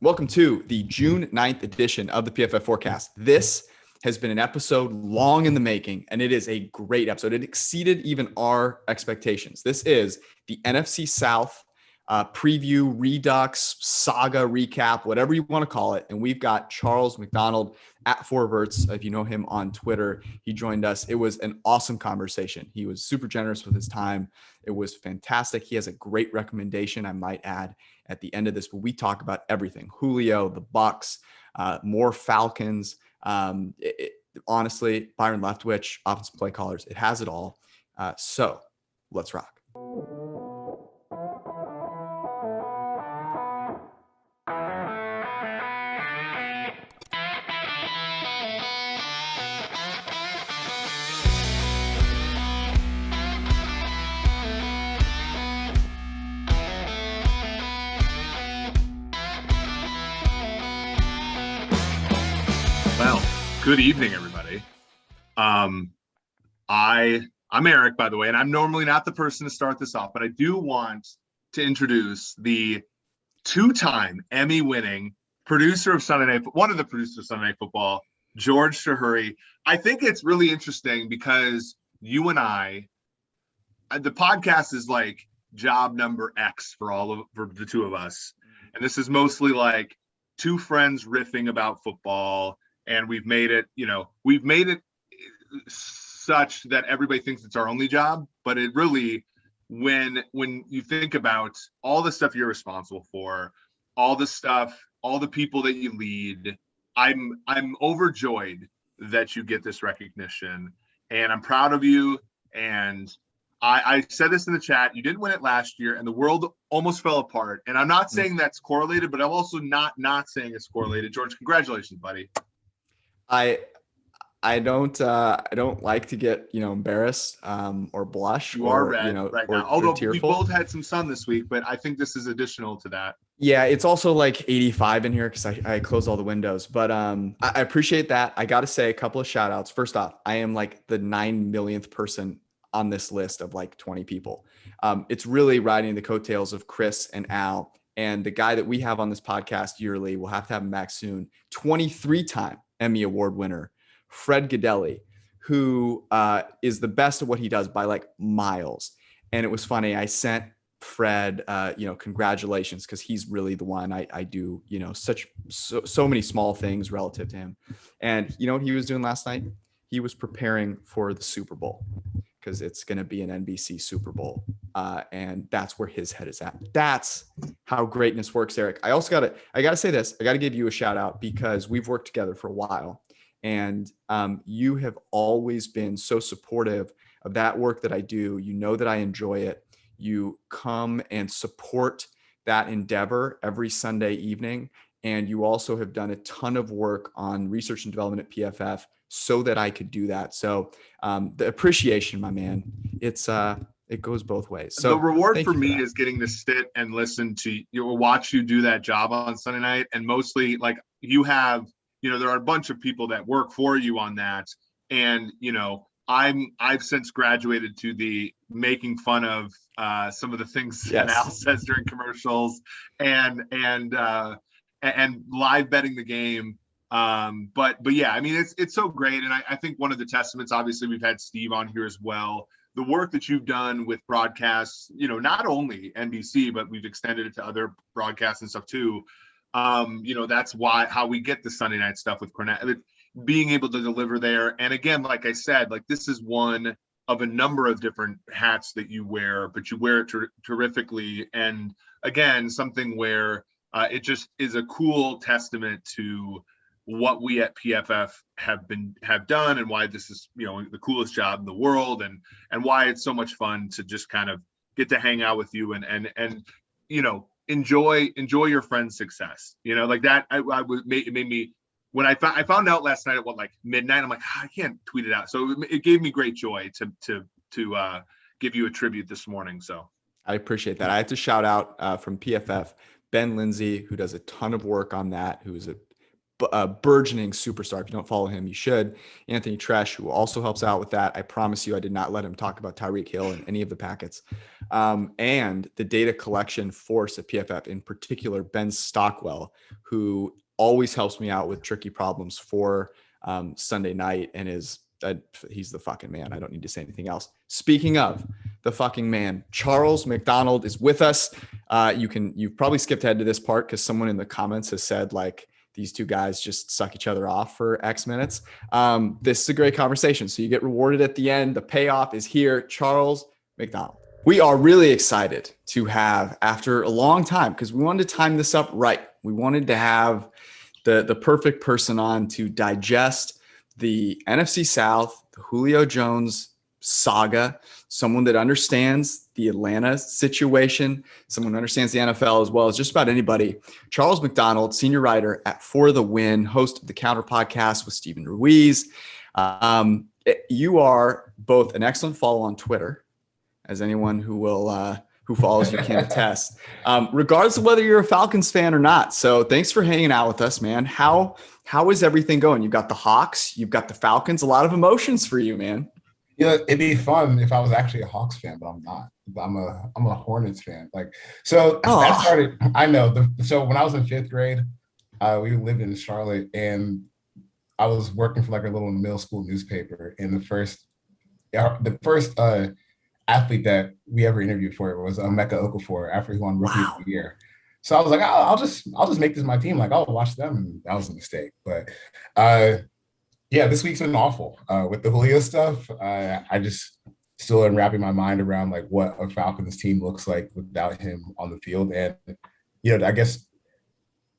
Welcome to the June 9th edition of the PFF Forecast. This has been an episode long in the making, and it is a great episode. It exceeded even our expectations. This is the NFC South preview, redux, saga recap, whatever you want to call it. And we've got Charles McDonald at Forverts. If you know him on Twitter, he joined us. It was an awesome conversation. He was super generous with his time. It was fantastic. He has a great recommendation, I might add, at the end of this, but we talk about everything. Julio, the Bucs, more Falcons. Honestly, Byron, Leftwich, offensive play callers, it has it all. So let's rock. Good evening, everybody. I'm Eric, by the way, and I'm normally not the person to start this off, but I do want to introduce the two-time Emmy-winning producer of Sunday Night, one of the producers of Sunday Night Football, George Shahuri. I think it's really interesting because you and I, the podcast is like job number X for the two of us, and this is mostly like two friends riffing about football. And we've made it such that everybody thinks it's our only job. But it really, when you think about all the stuff you're responsible for, all the stuff, all the people that you lead, I'm overjoyed that you get this recognition. And I'm proud of you. And I said this in the chat, you didn't win it last year and the world almost fell apart. And I'm not saying that's correlated, but I'm also not saying it's correlated. George, congratulations, buddy. I don't like to get embarrassed or blush. You are red right now. Although we both had some sun this week, but I think this is additional to that. Yeah, it's also like 85 in here because I closed all the windows. But I appreciate that. I got to say a couple of shout outs. First off, I am like the 9 millionth person on this list of like 20 people. It's really riding the coattails of Chris and Al, and the guy that we have on this podcast yearly. We'll have to have him back soon. 23-time Emmy Award winner, Fred Godelli, who is the best at what he does by like miles. And it was funny. I sent Fred, congratulations, because he's really the one. I do, so many small things relative to him. And you know what he was doing last night? He was preparing for the Super Bowl because it's going to be an NBC Super Bowl. And that's where his head is at. That's how greatness works, Eric. I also I got to say this. I got to give you a shout out because we've worked together for a while. And you have always been so supportive of that work that I do. You know that I enjoy it. You come and support that endeavor every Sunday evening. And you also have done a ton of work on research and development at PFF so that I could do that. So the appreciation, my man, it goes both ways. So the reward for me is getting to sit and listen to you, watch you do that job on Sunday night. And mostly like you have, there are a bunch of people that work for you on that. And, I've since graduated to the making fun of some of the things that Al says during commercials and live betting the game. But yeah, I mean, it's so great. And I think one of the testaments, obviously we've had Steve on here as well. The work that you've done with broadcasts, not only NBC, but we've extended it to other broadcasts and stuff too. That's how we get the Sunday night stuff with Cornette, being able to deliver there. And again, like I said, like this is one of a number of different hats that you wear, but you wear it terrifically. And again, something where it just is a cool testament to what we at PFF have done and why this is, the coolest job in the world and why it's so much fun to just kind of get to hang out with you and enjoy your friend's success. Like that, it made me, when I found out last night at midnight, I'm like, I can't tweet it out. So it gave me great joy to give you a tribute this morning. So I appreciate that. I have to shout out from PFF, Ben Lindsay, who does a ton of work on that, who is a burgeoning superstar. If you don't follow him, you should. Anthony Tresh, who also helps out with that. I promise you, I did not let him talk about Tyreek Hill in any of the packets. And the data collection force at PFF, in particular, Ben Stockwell, who always helps me out with tricky problems for Sunday night and he's the fucking man. I don't need to say anything else. Speaking of the fucking man, Charles McDonald is with us. You've probably skipped ahead to this part because someone in the comments has said like these two guys just suck each other off for X minutes. This is a great conversation. So you get rewarded at the end. The payoff is here. Charles McDonald. We are really excited to have, after a long time, because we wanted to time this up right. We wanted to have the perfect person on to digest the NFC South, the Julio Jones saga, someone that understands the Atlanta situation, someone who understands the NFL as well as just about anybody. Charles McDonald, senior writer at For the Win, host of the Counter podcast with Stephen Ruiz. You are both an excellent follow on Twitter, as anyone who follows you can attest, regardless of whether you're a Falcons fan or not. So thanks for hanging out with us, man. How is everything going? You've got the Hawks, you've got the Falcons, a lot of emotions for you, man. Yeah, it'd be fun if I was actually a Hawks fan, but I'm not. I'm a Hornets fan. That started. I know. So when I was in 5th grade, we lived in Charlotte, and I was working for like a little middle school newspaper. And the first athlete that we ever interviewed for it was Emeka Okafor after he won Rookie of the Year. So I was like, I'll just make this my team. Like, I'll watch them. And that was a mistake. But yeah, this week's been awful with the Julio stuff. I just still am wrapping my mind around like what a Falcons team looks like without him on the field. And, I guess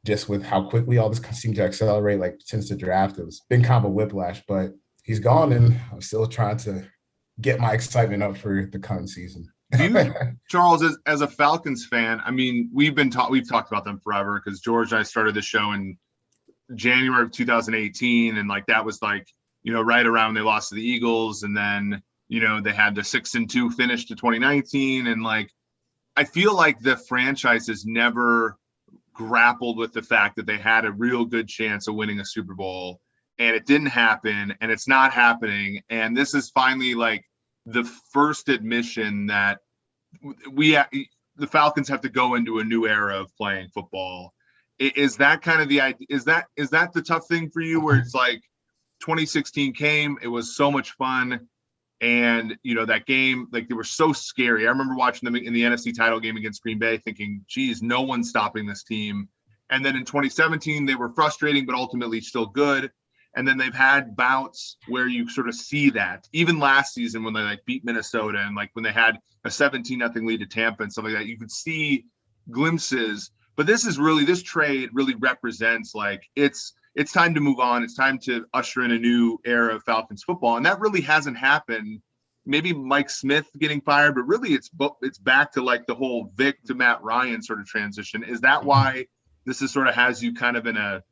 just with how quickly all this seemed to accelerate, like since the draft, it's been kind of a whiplash, but he's gone and I'm still trying to get my excitement up for the coming season. Charles, as a Falcons fan, I mean, we've talked about them forever because George and I started the show in January of 2018. And like, that was like, right around they lost to the Eagles. And then, they had the 6-2 finish to 2019. And like, I feel like the franchise has never grappled with the fact that they had a real good chance of winning a Super Bowl and it didn't happen and it's not happening. And this is finally like the first admission that the Falcons have to go into a new era of playing football. Is that kind of the idea? Is that the tough thing for you where it's like 2016 came, it was so much fun. And, that game, like they were so scary. I remember watching them in the NFC title game against Green Bay thinking, geez, no one's stopping this team. And then in 2017, they were frustrating, but ultimately still good. And then they've had bouts where you sort of see that. Even last season when they like beat Minnesota and like when they had a 17-0 lead to Tampa and stuff like that, you could see glimpses. But this trade really represents like it's time to move on. It's time to usher in a new era of Falcons football. And that really hasn't happened. Maybe Mike Smith getting fired, but really it's back to like the whole Vic to Matt Ryan sort of transition. Is that why this is sort of has you kind of in a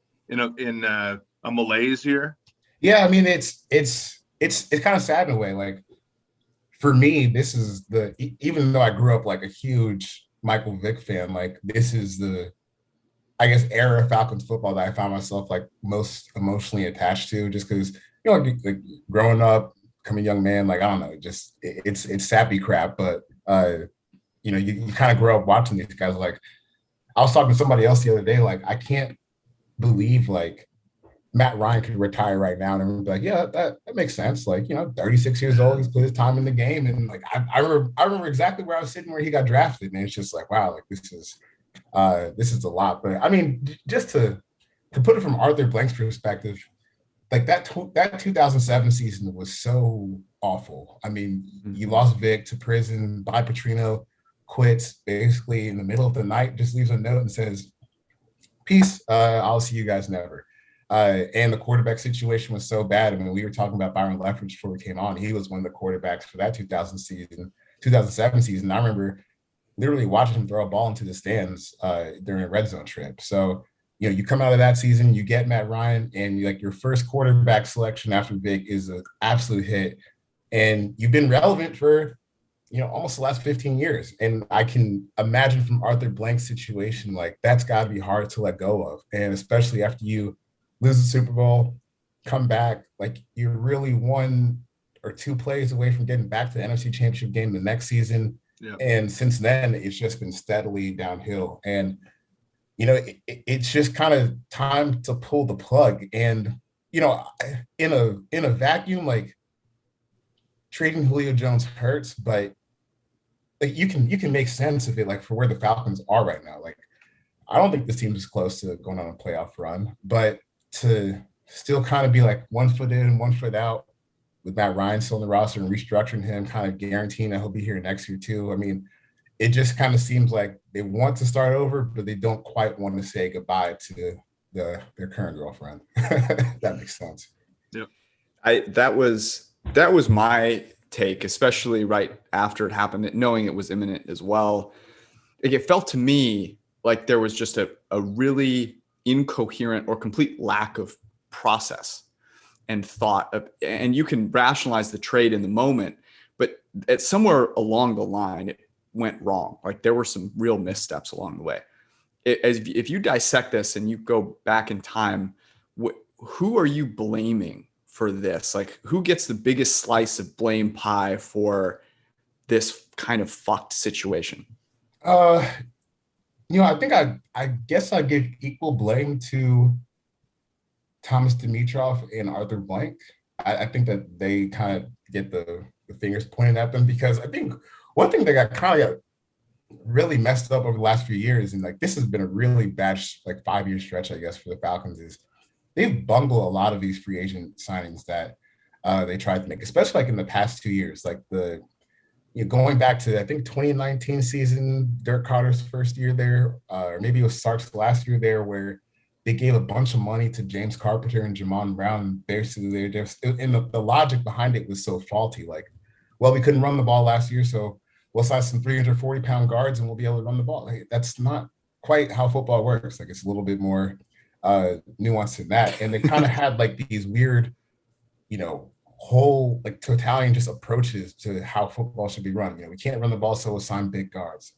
malaise here? Yeah, I mean it's kind of sad in a way. Like for me, this is even though I grew up like a huge Michael Vick fan, like this is the, I guess, era of Falcons football that I found myself like most emotionally attached to, just because like growing up, becoming a young man, like I don't know, just it's sappy crap, but you kind of grow up watching these guys. Like I was talking to somebody else the other day, like I can't believe like Matt Ryan could retire right now, and I'm like, yeah, that makes sense. Like 36 years old, he's put his time in the game, and like I remember exactly where I was sitting where he got drafted, and it's just like, wow, like this is a lot. But I mean, just to put it from Arthur Blank's perspective, like that 2007 season was so awful. I mean, you lost Vic to prison. Bob Petrino quits basically in the middle of the night, just leaves a note and says, "Peace. I'll see you guys never." And the quarterback situation was so bad. I mean, we were talking about Byron Leftwich before we came on. He was one of the quarterbacks for that 2007 season. I remember literally watching him throw a ball into the stands during a red zone trip. So, you come out of that season, you get Matt Ryan, and your first quarterback selection after Vic is an absolute hit. And you've been relevant for, almost the last 15 years. And I can imagine from Arthur Blank's situation, like that's got to be hard to let go of. And especially after you lose the Super Bowl, come back, like you're really 1 or 2 plays away from getting back to the NFC Championship game the next season. Yeah. And since then, it's just been steadily downhill. And it's just kind of time to pull the plug. And in a vacuum, like trading Julio Jones hurts, but like you can make sense of it, like for where the Falcons are right now. Like I don't think this team is close to going on a playoff run, but to still kind of be like 1 foot in, 1 foot out with Matt Ryan still on the roster and restructuring him, kind of guaranteeing that he'll be here next year too. I mean, it just kind of seems like they want to start over, but they don't quite want to say goodbye to their current girlfriend. That makes sense. Yep. That was my take, especially right after it happened, knowing it was imminent as well. Like it felt to me like there was just a really incoherent or complete lack of process and thought of, and you can rationalize the trade in the moment, but at somewhere along the line, it went wrong. Like there were some real missteps along the way. If you dissect this and you go back in time, who are you blaming for this? Like who gets the biggest slice of blame pie for this kind of fucked situation? I think I guess I give equal blame to Thomas Dimitroff and Arthur Blank. I think that they kind of get the fingers pointed at them, because I think one thing that got really messed up over the last few years, and like this has been a really bad 5-year stretch, I guess, for the Falcons, is they've bungled a lot of these free agent signings that they tried to make, especially like in the past 2 years, like going back to I think 2019 season, Dirk Carter's first year there, or maybe it was Sark's last year there, where they gave a bunch of money to James Carpenter and Jamon Brown. Basically, they're just, and the logic behind it was so faulty. Like, well, we couldn't run the ball last year, so we'll sign some 340-pound guards and we'll be able to run the ball. Like, that's not quite how football works. Like, it's a little bit more nuanced than that. And they kind of had like these weird, whole like totalitarian just approaches to how football should be run. We can't run the ball, so we'll sign big guards.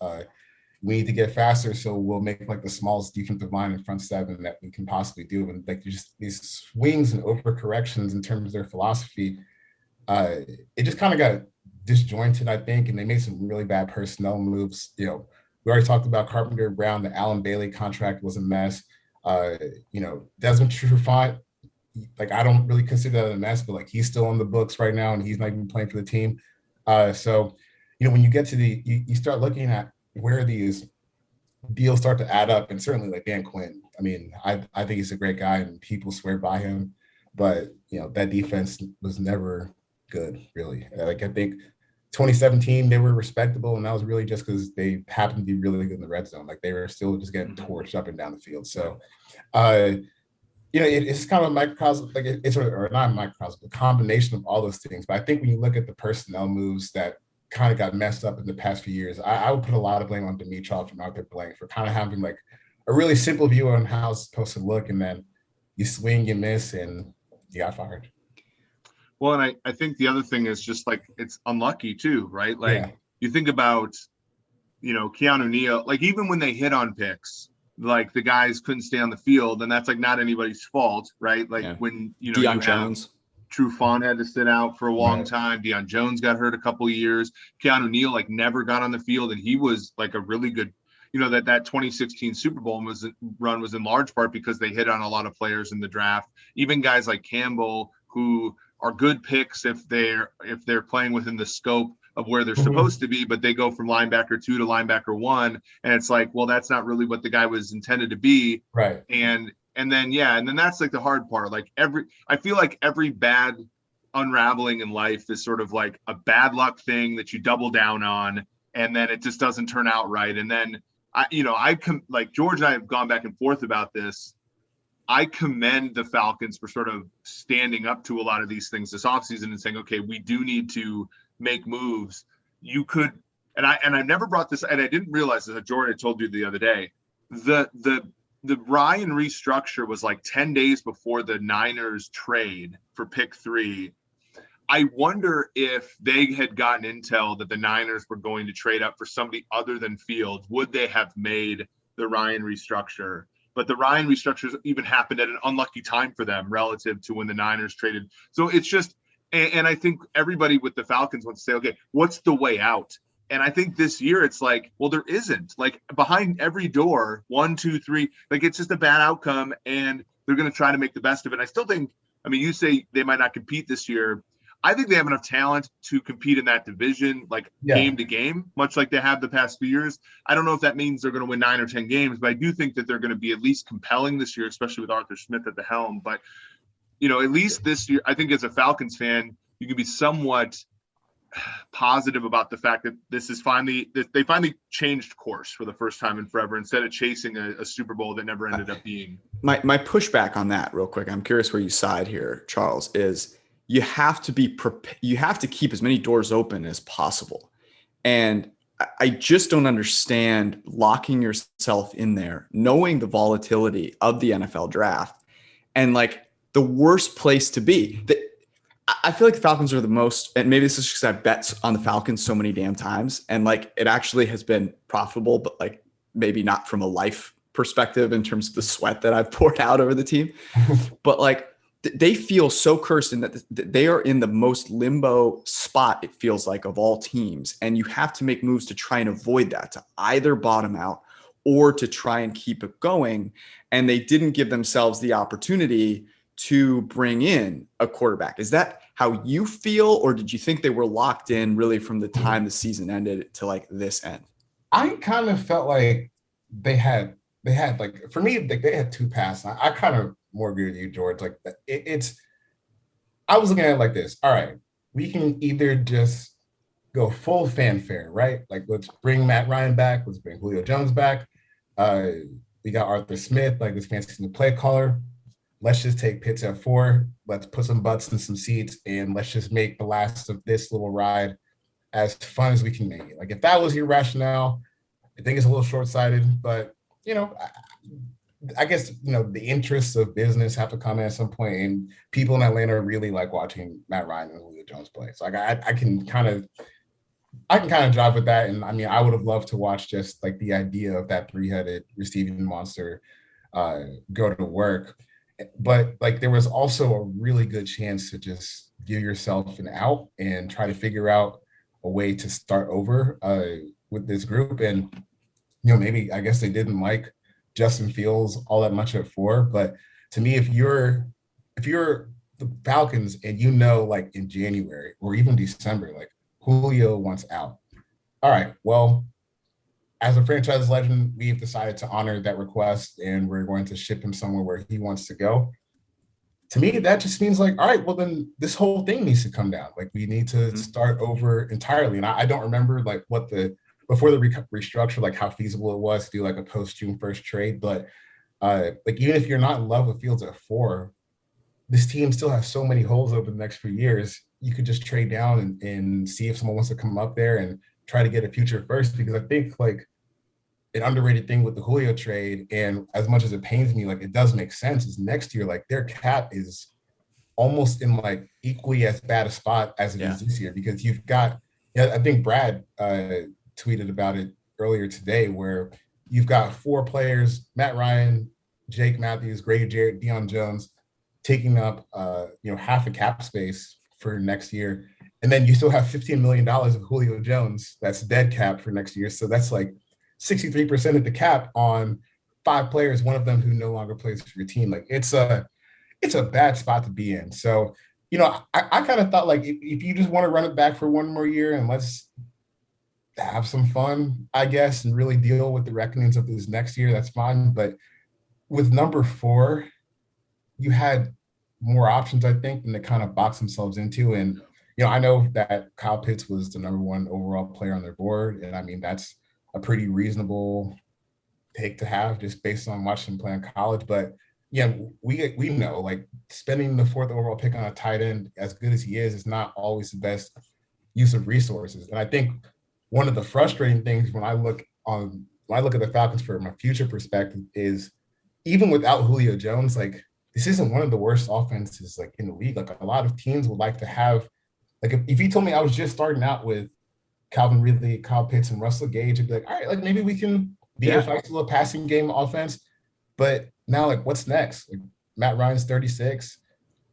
We need to get faster, so we'll make like the smallest defensive line in front seven that we can possibly do. And like just these swings and overcorrections in terms of their philosophy, it just kind of got disjointed, I think, and they made some really bad personnel moves. We already talked about Carpenter, Brown. The Alan Bailey contract was a mess. Desmond Trufant, like I don't really consider that a mess, but like he's still on the books right now and he's not even playing for the team. So when you get to you start looking at where these deals start to add up, and certainly like Dan Quinn, I mean, I think he's a great guy and people swear by him, but that defense was never good, really. Like I think 2017 they were respectable, and that was really just because they happened to be really good in the red zone. Like they were still just getting torched up and down the field. So it's kind of a microcosm, like it's or not a microcosm, a combination of all those things. But I think when you look at the personnel moves that kind of got messed up in the past few years, I would put a lot of blame on Dimitroff and Arthur Blank for kind of having like a really simple view on how it's supposed to look, and then you swing, you miss, and you got fired. Well, and I think the other thing is just like it's unlucky too, right? Like you think about, Keanu Neal, like even when they hit on picks, like the guys couldn't stay on the field, and that's like not anybody's fault, right? Like when Deion Jones. Trufant had to sit out for a long time. Deion Jones got hurt a couple of years. Keanu Neal like never got on the field, and he was like a really good, that 2016 Super Bowl run was in large part because they hit on a lot of players in the draft. Even guys like Campbell, who are good picks if they're playing within the scope of where they're supposed to be, but they go from linebacker 2 to linebacker 1, and it's like, well, that's not really what the guy was intended to be. Right. And then that's like the hard part. Like I feel like every bad unraveling in life is sort of like a bad luck thing that you double down on, and then it just doesn't turn out right. And then like George and I have gone back and forth about this. I commend the Falcons for sort of standing up to a lot of these things this offseason and saying, okay, we do need to make moves. You could, and I never brought this, and I didn't realize this, Jordan, I told you the other day, the Ryan restructure was like 10 days before the Niners trade for pick 3. I wonder if they had gotten intel that the Niners were going to trade up for somebody other than Fields, would they have made the Ryan restructure? but the Ryan restructures even happened at an unlucky time for them relative to when the Niners traded. So it's just, and I think everybody with the Falcons wants to say, okay, what's the way out? And I think this year it's like, well, there isn't. Like behind every door, 1, 2, 3, like it's just a bad outcome, and they're going to try to make the best of it. I still think, I mean, you say they might not compete this year. I think they have enough talent to compete in that division, like game to game, much like they have the past few years. I don't know if that means they're going to win 9 or 10 games, but I do think that they're going to be at least compelling this year, especially with Arthur Smith at the helm. But, you know, at least this year, I think as a Falcons fan, you can be somewhat positive about the fact that they finally changed course for the first time in forever, instead of chasing a Super Bowl that never ended up being. My pushback on that real quick, I'm curious where you side here, Charles, is you have to be you have to keep as many doors open as possible. And I just don't understand locking yourself in there, knowing the volatility of the NFL draft, and like the worst place to be. I feel like the Falcons are the most, and maybe this is because I bet on the Falcons so many damn times, and like it actually has been profitable, but like maybe not from a life perspective in terms of the sweat that I've poured out over the team. But like they feel so cursed in that they are in the most limbo spot, it feels like, of all teams. And you have to make moves to try and avoid that, to either bottom out or to try and keep it going. And they didn't give themselves the opportunity to bring in a quarterback. Is that how you feel? Or did you think they were locked in really from the time the season ended to like this end? I kind of felt like they had like, for me, like they had two paths. I kind of more agree with you, George. Like I was looking at it like this. All right, we can either just go full fanfare, right? Like let's bring Matt Ryan back. Let's bring Julio Jones back. We got Arthur Smith, like this fancy new play caller. Let's just take Pitts at 4. Let's put some butts in some seats, and let's just make the last of this little ride as fun as we can make it. Like if that was your rationale, I think it's a little short-sighted, but you know, I guess, you know, the interests of business have to come in at some point, and people in Atlanta really like watching Matt Ryan and Julio Jones play. So I can kind of drive with that. And I mean, I would have loved to watch just like the idea of that 3-headed receiving monster go to work. But like there was also a really good chance to just give yourself an out and try to figure out a way to start over with this group. And, you know, maybe I guess they didn't like Justin Fields all that much at 4. But to me, if you're the Falcons and you know, like in January or even December, like Julio wants out. All right, well, as a franchise legend, we've decided to honor that request and we're going to ship him somewhere where he wants to go. To me, that just means like, all right, well then this whole thing needs to come down. Like we need to start over entirely. And I don't remember like before the restructure, like how feasible it was to do like a post June 1st trade. But like even if you're not in love with Fields at 4, this team still has so many holes over the next few years. You could just trade down and see if someone wants to come up there and try to get a future first. Because I think like an underrated thing with the Julio trade, and as much as it pains me, like it does make sense, is next year, like their cap is almost in like equally as bad a spot as it is this year, because you've got, I think Brad tweeted about it earlier today, where you've got 4 players, Matt Ryan, Jake Matthews, Grady Jarrett, Deion Jones, taking up half a cap space for next year. And then you still have $15 million of Julio Jones that's dead cap for next year. So that's like 63% of the cap on 5 players, one of them who no longer plays for your team. Like it's a bad spot to be in. So, you know, I kind of thought like if you just want to run it back for one more year and let's have some fun, I guess, and really deal with the reckonings of this next year, that's fine. But with number 4, you had more options, I think, than they kind of box themselves into. And, you know, I know that Kyle Pitts was the number 1 overall player on their board. And I mean, that's a pretty reasonable take to have just based on watching him play in college. But yeah, we know like spending the 4th overall pick on a tight end, as good as he is not always the best use of resources. And I think one of the frustrating things when I look at the Falcons from a future perspective is even without Julio Jones, like this isn't one of the worst offenses like in the league. Like a lot of teams would like to have, like if you told me I was just starting out with Calvin Ridley, Kyle Pitts, and Russell Gage, I'd be like, all right, like maybe we can be a nice little passing game offense. But now, like, what's next? Like, Matt Ryan's 36.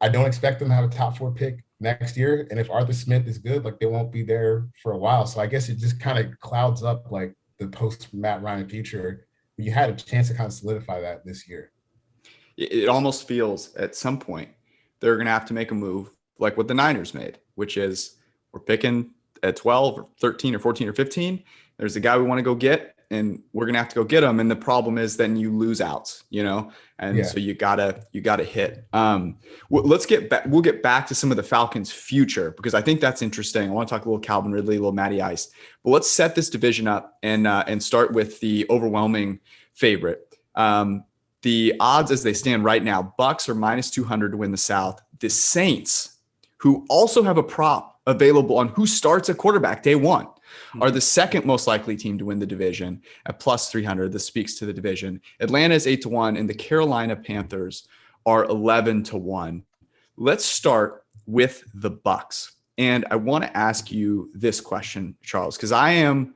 I don't expect them to have a top 4 pick next year. And if Arthur Smith is good, like, they won't be there for a while. So I guess it just kind of clouds up like the post Matt Ryan future. You had a chance to kind of solidify that this year. It almost feels at some point they're going to have to make a move like what the Niners made, which is we're picking at 12 or 13 or 14 or 15. There's a guy we want to go get, and we're going to have to go get him. And the problem is then you lose outs, and so you gotta hit. Let's get back. We'll get back to some of the Falcons' future because I think that's interesting. I want to talk a little Calvin Ridley, a little Matty Ice, but let's set this division up and start with the overwhelming favorite. The odds as they stand right now, Bucs are -200 to win the South. The Saints, who also have a prop available on who starts at quarterback day one, are the second most likely team to win the division at +300. This speaks to the division. Atlanta is 8-1, and the Carolina Panthers are 11-1. Let's start with the Bucs. And I want to ask you this question, Charles, because I've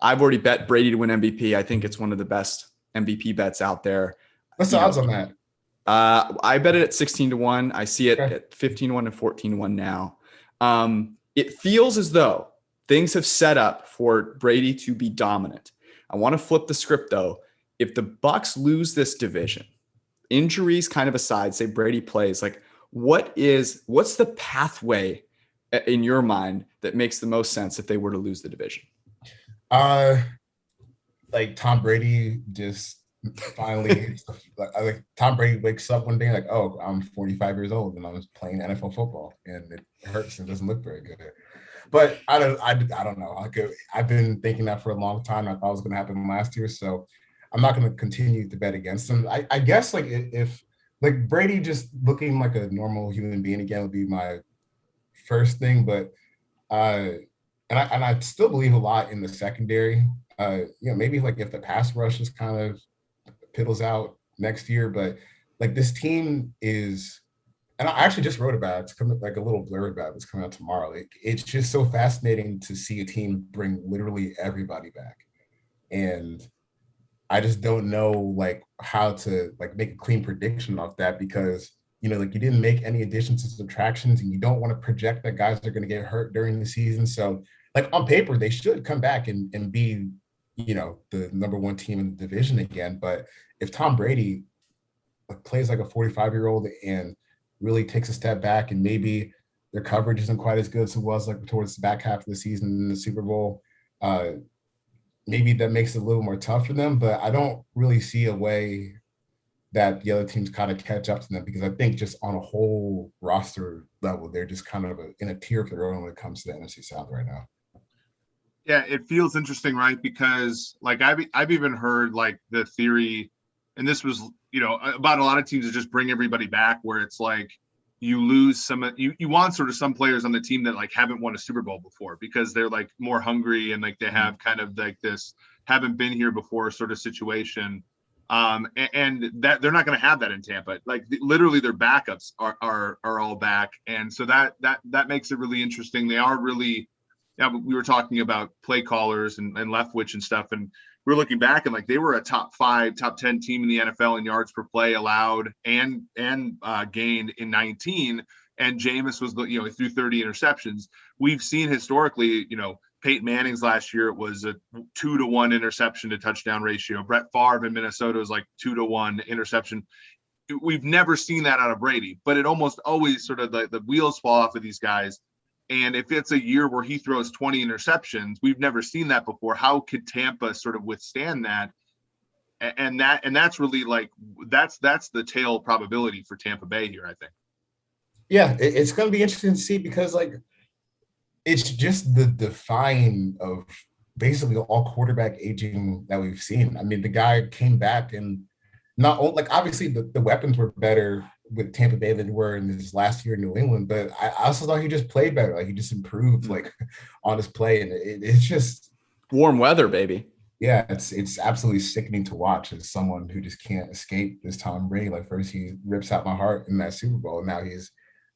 already bet Brady to win MVP. I think it's one of the best MVP bets out there. What's the odds on that? I bet it at 16-1. I see it at 15-1 and 14-1 now. It feels as though things have set up for Brady to be dominant. I want to flip the script though. If the Bucs lose this division, injuries kind of aside, say Brady plays, like what's the pathway in your mind that makes the most sense if they were to lose the division? Like Tom Brady just finally like Tom Brady wakes up one day like, oh, I'm 45 years old and I'm playing NFL football and it hurts and doesn't look very good. But I don't know. I've been thinking that for a long time. I thought it was going to happen last year, so I'm not going to continue to bet against them. I guess like if like Brady just looking like a normal human being again would be my first thing, but and I still believe a lot in the secondary. Maybe like if the pass rush is kind of piddles out next year, but like this team is, and I actually just wrote about it. It's coming like a little blurb about it. It's coming out tomorrow. It's just so fascinating to see a team bring literally everybody back, and I just don't know like how to like make a clean prediction off that because like you didn't make any additions and subtractions, and you don't want to project that guys are going to get hurt during the season. So like on paper, they should come back and be the number one team in the division again. But if Tom Brady plays like a 45-year-old and really takes a step back and maybe their coverage isn't quite as good as it was like towards the back half of the season in the Super Bowl, maybe that makes it a little more tough for them. But I don't really see a way that the other teams kind of catch up to them because I think just on a whole roster level, they're just kind of in a tier of their own when it comes to the NFC South right now. Yeah, it feels interesting, right? Because like I've even heard like the theory, and this was about a lot of teams that just bring everybody back, where it's like you lose you want sort of some players on the team that like haven't won a Super Bowl before because they're like more hungry and like they have kind of like this haven't been here before sort of situation, and that they're not going to have that in Tampa. Like literally their backups are all back, and so that makes it really interesting. They are really. Yeah, we were talking about play callers and Leftwich and stuff, and we were looking back and like they were a top 5, top 10 team in the NFL in yards per play allowed and gained in 19. And Jameis was threw 30 interceptions. We've seen historically, Peyton Manning's last year it was a 2-to-1 interception to touchdown ratio. Brett Favre in Minnesota was like 2-to-1 interception. We've never seen that out of Brady, but it almost always sort of the wheels fall off of these guys. And if it's a year where he throws 20 interceptions, we've never seen that before. How could Tampa sort of withstand that? And that's really like that's the tail probability for Tampa Bay here, I think. Yeah, it's going to be interesting to see because like it's just the define of basically all quarterback aging that we've seen. I mean, the guy came back and not like obviously the weapons were better with Tampa Bay than were in his last year in New England, but I also thought he just played better. Like he just improved like on his play, and it's just warm weather, baby. Yeah, it's absolutely sickening to watch as someone who just can't escape this Tom Brady. Like first he rips out my heart in that Super Bowl, and now he's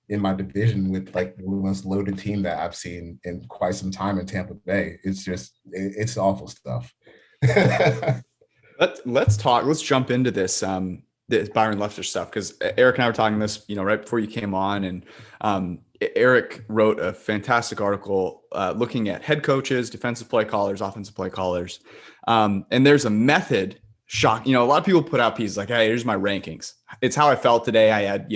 in my division with like the most loaded team that I've seen in quite some time in Tampa Bay. It's just it's awful stuff. Let's jump into this Byron Leftwich stuff, because Eric and I were talking this, right before you came on, and Eric wrote a fantastic article looking at head coaches, defensive play callers, offensive play callers, and there's a method. A lot of people put out pieces like, hey, here's my rankings. It's how I felt today. I had,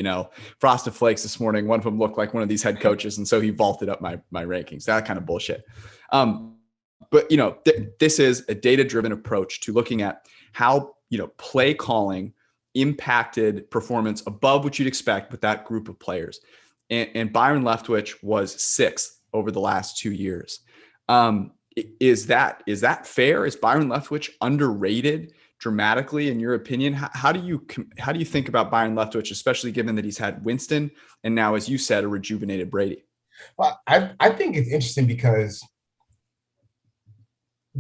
Frosted Flakes this morning. One of them looked like one of these head coaches, and so he vaulted up my rankings. That kind of bullshit. But this is a data-driven approach to looking at how play calling impacted performance above what you'd expect with that group of players. And Byron Leftwich was 6th over the last 2 years. Is that fair? Is Byron Leftwich underrated dramatically in your opinion? How do you think about Byron Leftwich, especially given that he's had Winston and now, as you said, a rejuvenated Brady? Well, I think it's interesting because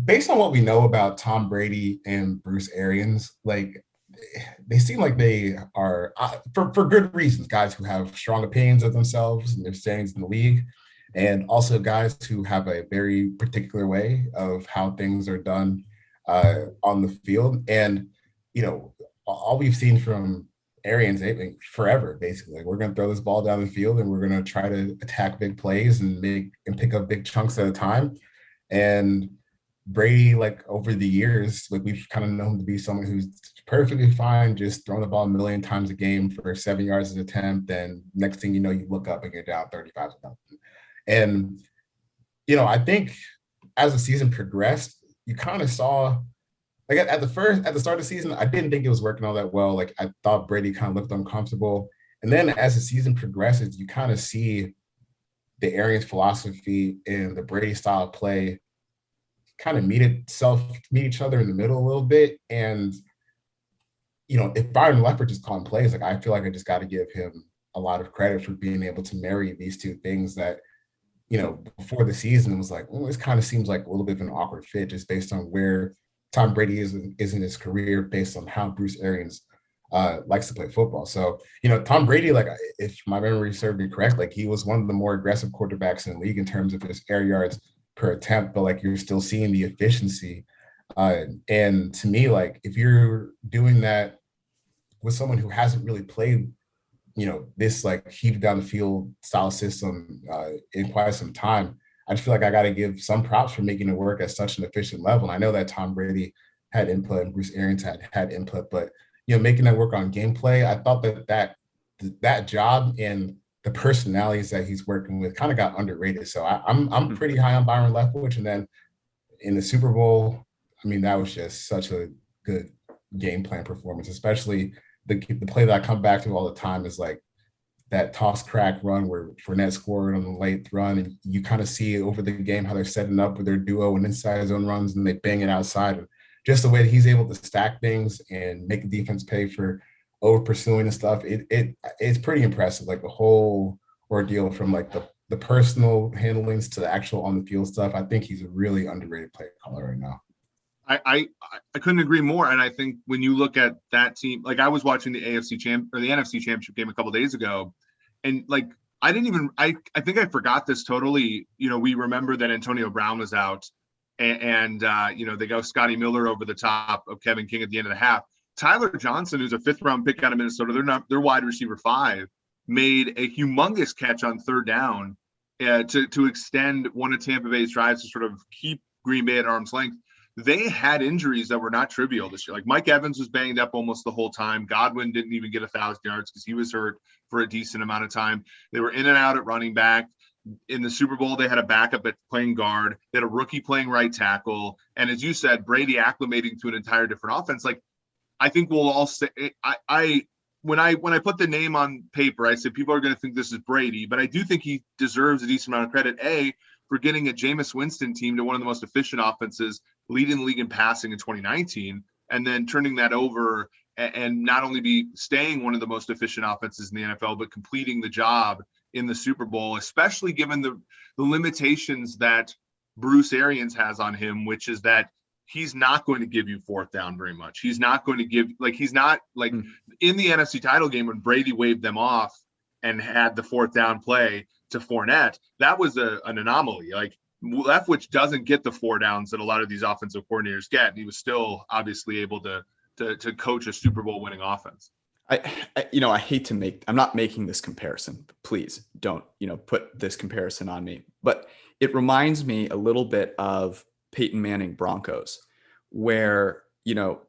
based on what we know about Tom Brady and Bruce Arians, like, they seem like they are, for good reasons, guys who have strong opinions of themselves and their standings in the league, and also guys who have a very particular way of how things are done on the field. And, all we've seen from Arians forever, basically, like, we're going to throw this ball down the field and we're going to try to attack big plays and pick up big chunks at a time. And Brady, like, over the years, like, we've kind of known to be someone who's perfectly fine just throwing the ball a million times a game for 7 yards an attempt, and next thing you know, you look up and you're down 35 to nothing. And I think as the season progressed, you kind of saw, like, at the start of the season, I didn't think it was working all that well. Like, I thought Brady kind of looked uncomfortable, and then as the season progresses, you kind of see the Arians philosophy and the Brady style of play kind of meet each other in the middle a little bit. And if Byron Leftwich is calling plays, like, I feel like I just got to give him a lot of credit for being able to marry these two things that, before the season, it was like, well, this kind of seems like a little bit of an awkward fit just based on where Tom Brady is in his career, based on how Bruce Arians likes to play football. So, Tom Brady, like, if my memory served me correct, like, he was one of the more aggressive quarterbacks in the league in terms of his air yards per attempt, but, like, you're still seeing the efficiency. And to me, like, if you're doing that with someone who hasn't really played, this, like, heave down the field style system in quite some time, I just feel like I got to give some props for making it work at such an efficient level. And I know that Tom Brady had input and Bruce Arians had input, but, making that work on gameplay, I thought that job and the personalities that he's working with kind of got underrated. So I'm pretty high on Byron Leftwich. And then in the Super Bowl, I mean, that was just such a good game plan performance, especially the play that I come back to all the time is like that toss crack run where Fournette scored on the late run. And you kind of see over the game how they're setting up with their duo and inside zone runs, and they bang it outside. And just the way that he's able to stack things and make the defense pay for over pursuing and stuff, it's pretty impressive. Like, the whole ordeal from, like, the personal handlings to the actual on the field stuff. I think he's a really underrated play caller right now. I couldn't agree more. And I think when you look at that team, like, I was watching the NFC Championship game a couple of days ago, and, like, I think I forgot this totally. We remember that Antonio Brown was out, and they go Scotty Miller over the top of Kevin King at the end of the half. Tyler Johnson, who's a 5th-round pick out of Minnesota, their wide receiver 5, made a humongous catch on 3rd down to extend one of Tampa Bay's drives to sort of keep Green Bay at arm's length. They had injuries that were not trivial this year. Like, Mike Evans was banged up almost the whole time. Godwin didn't even get 1,000 yards because he was hurt for a decent amount of time. They were in and out at running back. In the Super Bowl, they had a backup at playing guard. They had a rookie playing right tackle. And as you said, Brady acclimating to an entire different offense. Like, I think we'll all say, when I put the name on paper, I said people are going to think this is Brady, but I do think he deserves a decent amount of credit, for getting a Jameis Winston team to one of the most efficient offenses, leading the league in passing in 2019, and then turning that over and not only be staying one of the most efficient offenses in the NFL, but completing the job in the Super Bowl, especially given the limitations that Bruce Arians has on him, which is that he's not going to give you 4th down very much. He's not going to give, like, he's not like in the NFC title game when Brady waved them off and had the 4th down play to Fournette, that was an anomaly. Like, Leftwich doesn't get the 4 downs that a lot of these offensive coordinators get. And he was still obviously able to coach a Super Bowl winning offense. I hate to I'm not making this comparison. Please don't, put this comparison on me, but it reminds me a little bit of Peyton Manning Broncos, where,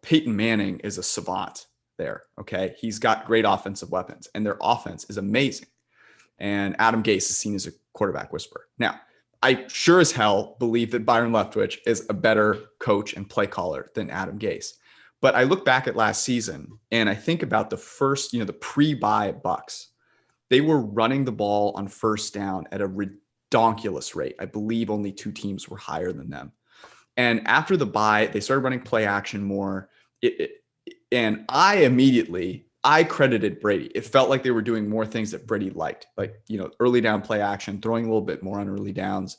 Peyton Manning is a savant there. Okay. He's got great offensive weapons and their offense is amazing. And Adam Gase is seen as a quarterback whisperer. Now, I sure as hell believe that Byron Leftwich is a better coach and play caller than Adam Gase. But I look back at last season and I think about the first, the pre-bye Bucs. They were running the ball on first down at a redonkulous rate. I believe only 2 teams were higher than them. And after the bye, they started running play action more. And I credited Brady. It felt like they were doing more things that Brady liked, like, early down play action, throwing a little bit more on early downs.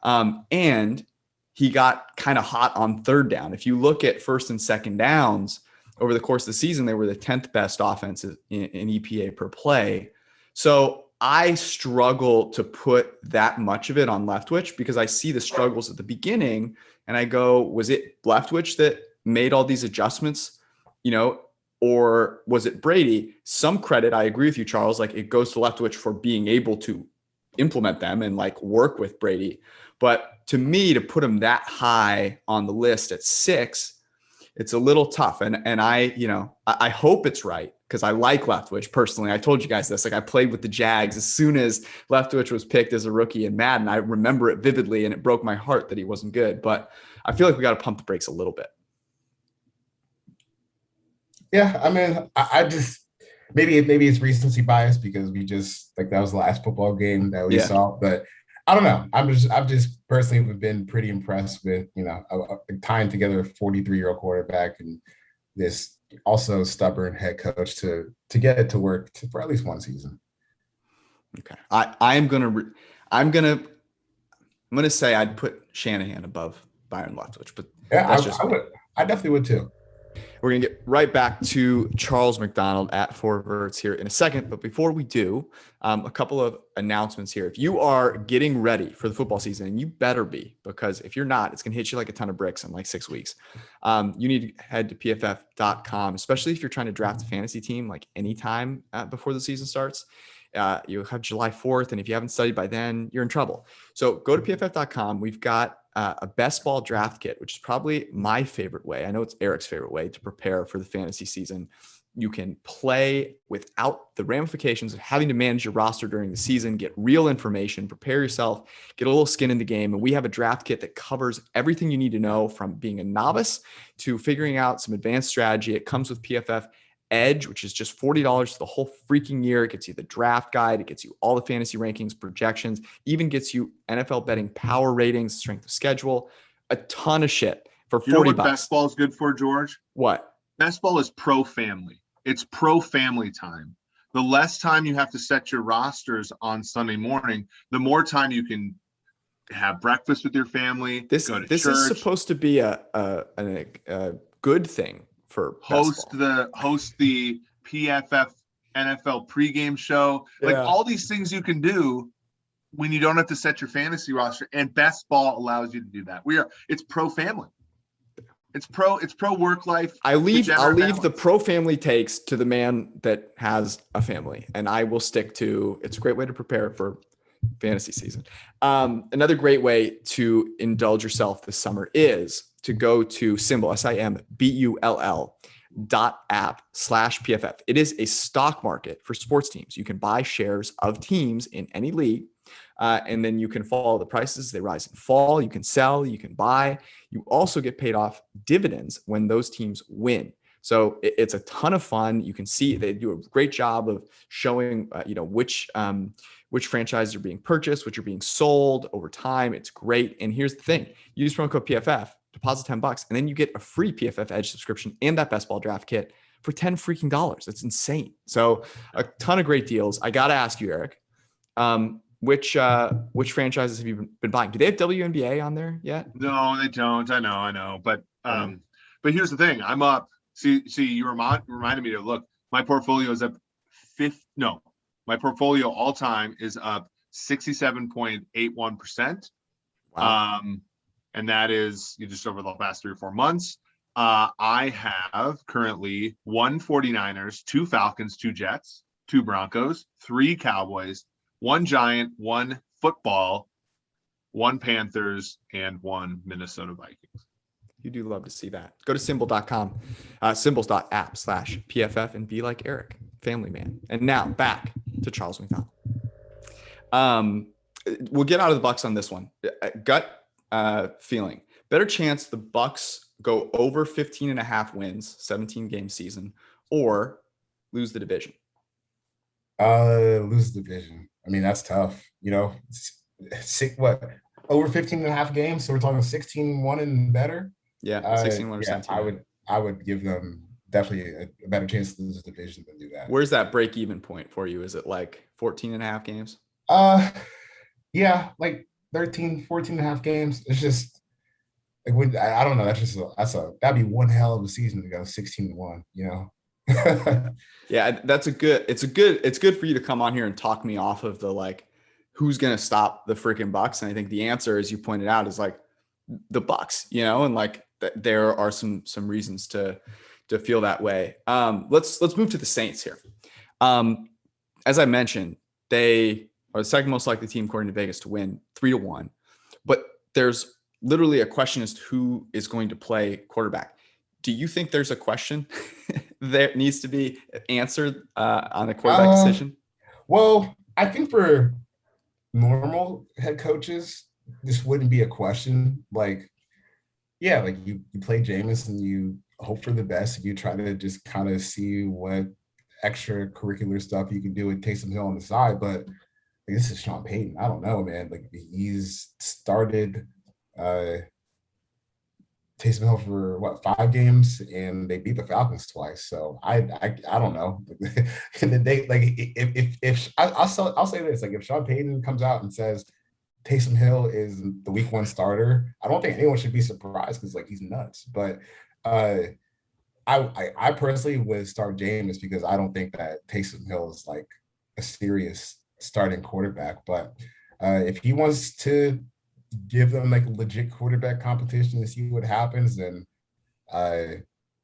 And he got kind of hot on third down. If you look at first and second downs over the course of the season, they were the 10th best offense in EPA per play. So I struggle to put that much of it on Leftwich because I see the struggles at the beginning and I go, was it Leftwich that made all these adjustments, or was it Brady? Some credit, I agree with you, Charles, like it goes to Leftwich for being able to implement them and like work with Brady. But to me, to put him that high on the list at 6, it's a little tough. And I hope it's right because I like Leftwich personally. I told you guys this, like I played with the Jags as soon as Leftwich was picked as a rookie in Madden. I remember it vividly and it broke my heart that he wasn't good, but I feel like we got to pump the brakes a little bit. Yeah. I mean, I just, maybe it's recency bias because we just like, that was the last football game that we saw, but I don't know. I've just personally been pretty impressed with, tying together a 43-year-old quarterback and this also stubborn head coach to get it to work for at least one season. Okay. I'm going to say I'd put Shanahan above Byron Leftwich, but yeah, I definitely would too. We're going to get right back to Charles McDonald at Four Verts here in a second. But before we do, a couple of announcements here. If you are getting ready for the football season, and you better be, because if you're not, it's going to hit you like a ton of bricks in like 6 weeks. You need to head to pff.com, especially if you're trying to draft a fantasy team like anytime before the season starts. You have July 4th. And if you haven't studied by then, you're in trouble. So go to pff.com. We've got a best ball draft kit, which is probably my favorite way. I know it's Eric's favorite way to prepare for the fantasy season. You can play without the ramifications of having to manage your roster during the season, get real information, prepare yourself, get a little skin in the game. And we have a draft kit that covers everything you need to know from being a novice to figuring out some advanced strategy. It comes with PFF Edge, which is just $40 for the whole freaking year. It gets you the draft guide. It gets you all the fantasy rankings, projections, even gets you NFL betting power ratings, strength of schedule, a ton of shit for $40. You know what best ball is good for, George? What? Best ball is pro family. It's pro family time. The less time you have to set your rosters on Sunday morning, the more time you can have breakfast with your family. This is supposed to be a good thing. For host the PFF NFL pregame show, like all these things you can do when you don't have to set your fantasy roster, and best ball allows you to do that. It's pro family, it's pro work life. I'll leave the pro family takes to the man that has a family, and I will stick to. It's a great way to prepare for fantasy season. Another great way to indulge yourself this summer is to go to Simbull, SIMBULL.app/PFF. It is a stock market for sports teams. You can buy shares of teams in any league, and then you can follow the prices. They rise and fall. You can sell, you can buy. You also get paid off dividends when those teams win. So it's a ton of fun. You can see they do a great job of showing, which franchises are being purchased, which are being sold over time. It's great. And here's the thing. Use promo code PFF, deposit $10, and then you get a free PFF Edge subscription and that best ball draft kit for $10 freaking dollars. That's insane. So a ton of great deals. I got to ask you, Eric, which franchises have you been buying? Do they have WNBA on there yet? No, they don't. I know. But here's the thing. I'm up. See, you reminded me to look. My portfolio is up my portfolio all time is up 67.81%. Wow. And that is just over the past 3 or 4 months. I have currently 1 49ers, 2 Falcons, 2 Jets, 2 Broncos, 3 Cowboys, 1 Giant, 1 football, 1 Panthers, and 1 Minnesota Vikings. You do love to see that. Go to Simbull.com, symbols.app/PFF, and be like Eric, family man. And now back to Charles McDonald. We'll get out of the Bucs on this one. Gut feeling. Better chance the Bucs go over 15.5 wins, 17-game season, or lose the division? Lose the division. I mean, that's tough. Over 15.5 games? So we're talking 16-1 and better? Yeah, 16-1 or 17. I would give them definitely a better chance to lose the division than do that. Where's that break-even point for you? Is it like 14.5 games? Yeah, like 13, 14.5 games. It's just like I don't know. That'd be one hell of a season to go 16-1. Yeah, it's good for you to come on here and talk me off of the like who's gonna stop the freaking Bucs. And I think the answer, as you pointed out, is like the Bucs, and like there are some reasons to feel that way. Let's move to the Saints here. As I mentioned, they are the second most likely team according to Vegas to win 3-1, but there's literally a question as to who is going to play quarterback. Do you think there's a question that needs to be answered on the quarterback decision? Well, I think for normal head coaches, this wouldn't be a question. Like, yeah, like you play Jameis and you hope for the best. You try to just kind of see what extracurricular stuff you can do with Taysom Hill on the side. But this is Sean Payton. I don't know, man. Like he's started Taysom Hill for 5 games, and they beat the Falcons twice. So I don't know. I'll say this: like if Sean Payton comes out and says Taysom Hill is the week 1 starter, I don't think anyone should be surprised because like he's nuts. But I personally would start Jameis because I don't think that Taysom Hill is like a serious starting quarterback. But if he wants to give them like a legit quarterback competition to see what happens, then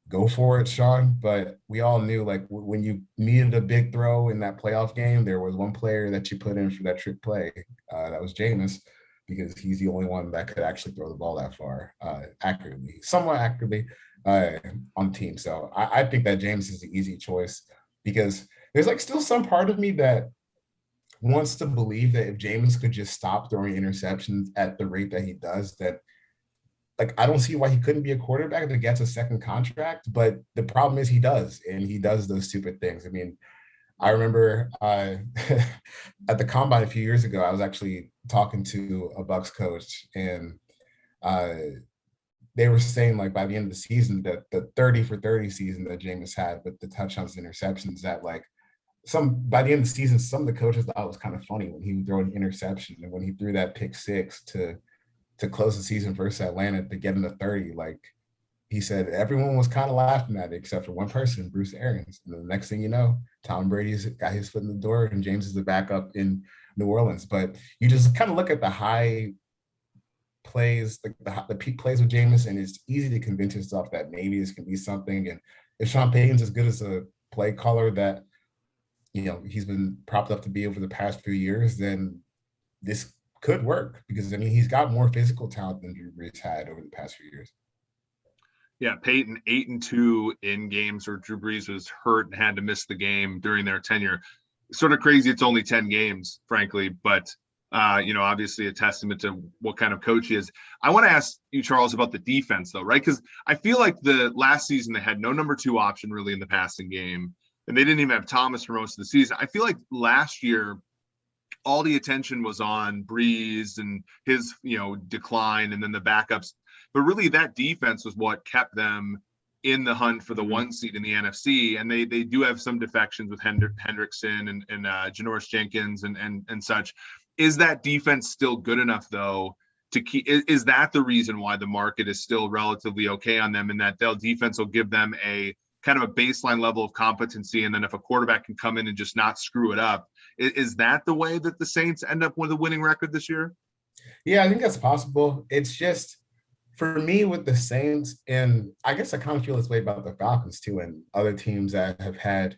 go for it, Sean. But we all knew like when you needed a big throw in that playoff game, there was one player that you put in for that trick play. That was Jameis, because he's the only one that could actually throw the ball that far somewhat accurately on the team. So I think that Jameis is the easy choice, because there's like still some part of me that wants to believe that if Jameis could just stop throwing interceptions at the rate that he does, that like I don't see why he couldn't be a quarterback that gets a second contract. But the problem is he does, and he does those stupid things. I mean, I remember at the combine a few years ago, I was actually talking to a Bucs coach, and they were saying like by the end of the season that the 30 for 30 season that Jameis had with the touchdowns and interceptions, that like by the end of the season, some of the coaches thought it was kind of funny when he would throw an interception, and when he threw that pick 6 to close the season versus Atlanta to get into 30, like he said, everyone was kind of laughing at it except for one person, Bruce Arians. And the next thing you know, Tom Brady's got his foot in the door and James is the backup in New Orleans. But you just kind of look at the high plays, like the peak plays with Jameis, and it's easy to convince yourself that maybe this can be something. And if Sean Payton's as good as a play caller that he's been propped up to be over the past few years, then this could work, because I mean he's got more physical talent than Drew Brees had over the past few years. Yeah, Peyton 8-2 in games where Drew Brees was hurt and had to miss the game during their tenure. Sort of crazy it's only 10 games, frankly, but obviously a testament to what kind of coach he is. I want to ask you, Charles, about the defense though, right? Because I feel like the last season they had no number 2 option really in the passing game, and they didn't even have Thomas for most of the season. I feel like last year all the attention was on Brees and his, decline, and then the backups. But really that defense was what kept them in the hunt for the 1 seed in the NFC. And they do have some defections with Hendrickson and Janoris Jenkins and such. Is that defense still good enough though to keep? Is that the reason why the market is still relatively okay on them, and that their defense will give them a kind of a baseline level of competency? And then if a quarterback can come in and just not screw it up, is that the way that the Saints end up with a winning record this year? Yeah, I think that's possible. It's just for me with the Saints, and I guess I kind of feel this way about the Falcons too, and other teams that have had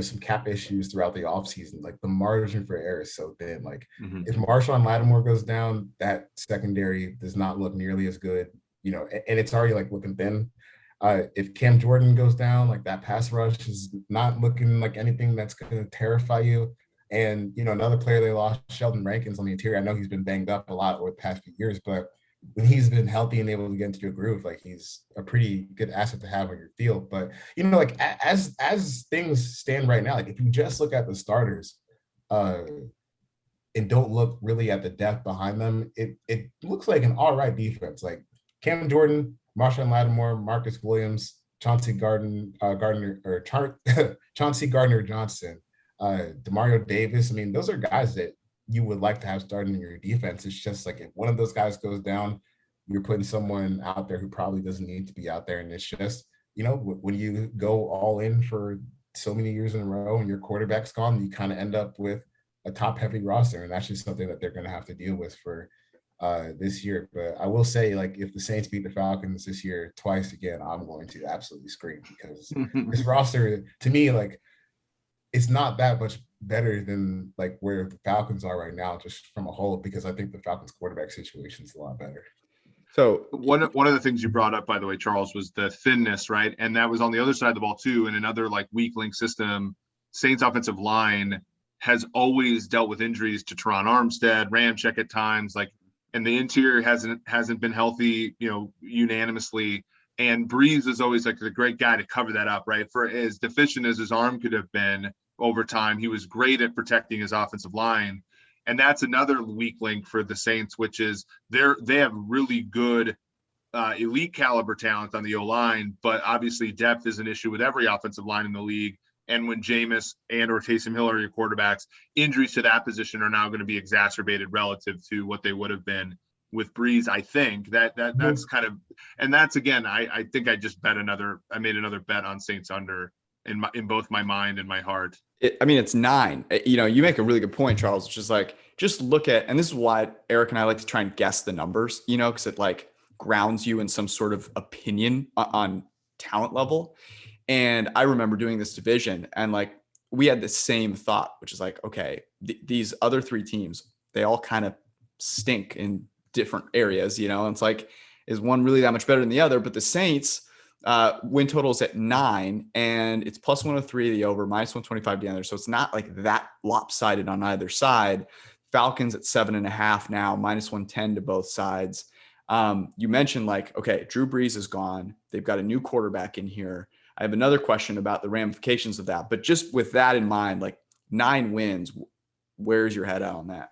some cap issues throughout the offseason. Like the margin for error is so thin. Like if Marshawn Lattimore goes down, that secondary does not look nearly as good, and it's already like looking thin. If Cam Jordan goes down, like that pass rush is not looking like anything that's going to terrify you. And, another player they lost, Sheldon Rankins on the interior. I know he's been banged up a lot over the past few years, but when he's been healthy and able to get into a groove, like he's a pretty good asset to have on your field. But, like as things stand right now, like if you just look at the starters and don't look really at the depth behind them, it looks like an all right defense. Like Cam Jordan, Marshawn Lattimore, Marcus Williams, Chauncey Gardner Johnson, Demario Davis. I mean, those are guys that you would like to have starting in your defense. It's just like if one of those guys goes down, you're putting someone out there who probably doesn't need to be out there. And it's just, when you go all in for so many years in a row and your quarterback's gone, you kind of end up with a top heavy roster. And that's just something that they're going to have to deal with for this year. But I will say, like, if the Saints beat the Falcons this year twice again, I'm going to absolutely scream because this roster, to me, like, it's not that much better than like where the Falcons are right now, just from a whole, because I think the Falcons quarterback situation is a lot better. So one of the things you brought up, by the way, Charles, was the thinness, right? And that was on the other side of the ball too. In another like weak link system, Saints offensive line has always dealt with injuries to Teron Armstead, Ramczyk at times, like, and the interior hasn't been healthy, unanimously. And Breeze is always like the great guy to cover that up, right? For as deficient as his arm could have been over time, he was great at protecting his offensive line. And that's another weak link for the Saints, which is they have really good elite caliber talent on the O-line, but obviously depth is an issue with every offensive line in the league. And when Jameis and or Taysom Hill are your quarterbacks, injuries to that position are now going to be exacerbated relative to what they would have been with Breeze. I think that's kind of, and that's, again, I think I just made another bet on Saints under in both my mind and my heart. It's 9. You make a really good point, Charles, which is like, just look at, and this is why Eric and I like to try and guess the numbers, because it like grounds you in some sort of opinion on talent level. And I remember doing this division and like, we had the same thought, which is like, okay, these other 3 teams, they all kind of stink in different areas, and it's like, is one really that much better than the other? But the Saints win totals at 9 and it's plus 103 the over, minus 125 the under. So it's not like that lopsided on either side. Falcons at 7.5 now, minus 110 to both sides. You mentioned like, okay, Drew Brees is gone. They've got a new quarterback in here. I have another question about the ramifications of that, but just with that in mind, like 9 wins, where's your head at on that?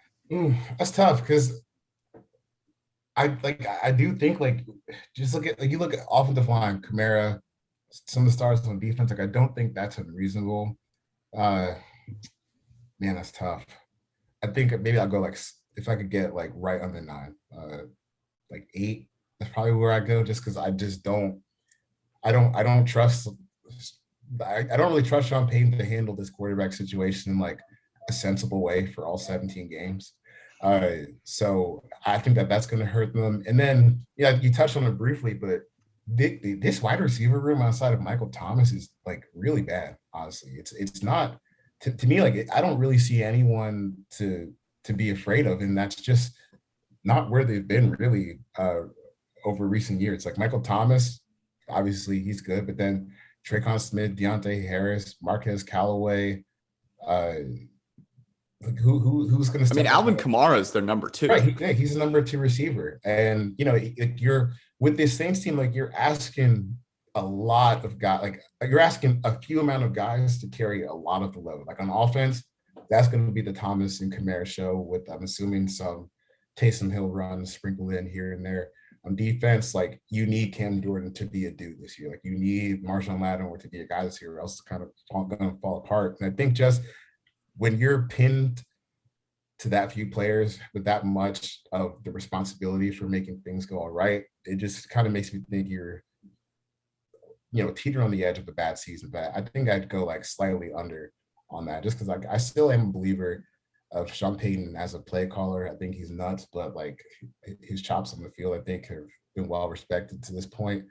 That's tough because I do think like just look at you look at offensive line, Kamara, some of the stars on defense. Like I don't think that's unreasonable. Man, that's tough. I think maybe I'll go like if I could get like right under 9, like 8. That's probably where I go, just because I just don't. I don't trust. I don't really trust Sean Payton to handle this quarterback situation in like a sensible way for all 17 games. So I think that's going to hurt them. And then, you touched on it briefly, but this wide receiver room outside of Michael Thomas is like really bad. Honestly, it's not to me like I don't really see anyone to be afraid of, and that's just not where they've been really over recent years. Like Michael Thomas, obviously he's good, but then Traquan Smith, Deontay Harris, Marquez Callaway. Like who's going to? Alvin Kamara is their number 2. Right, he's the number 2 receiver, and you're with this Saints team, like you're asking a lot of guys, like you're asking a few amount of guys to carry a lot of the load. Like on offense, that's going to be the Thomas and Kamara show with, I'm assuming, some Taysom Hill runs sprinkled in here and there. On defense, like you need Cam Jordan to be a dude this year. Like you need Marshawn Lattimore to be a guy this year, or else it's kind of going to fall apart. And I think just when you're pinned to that few players with that much of the responsibility for making things go all right, it just kind of makes me think you're, teetering on the edge of a bad season. But I think I'd go like slightly under on that, just because I still am a believer of Sean Payton as a play caller. I think he's nuts, but like his chops on the field, I think, have been well respected to this point.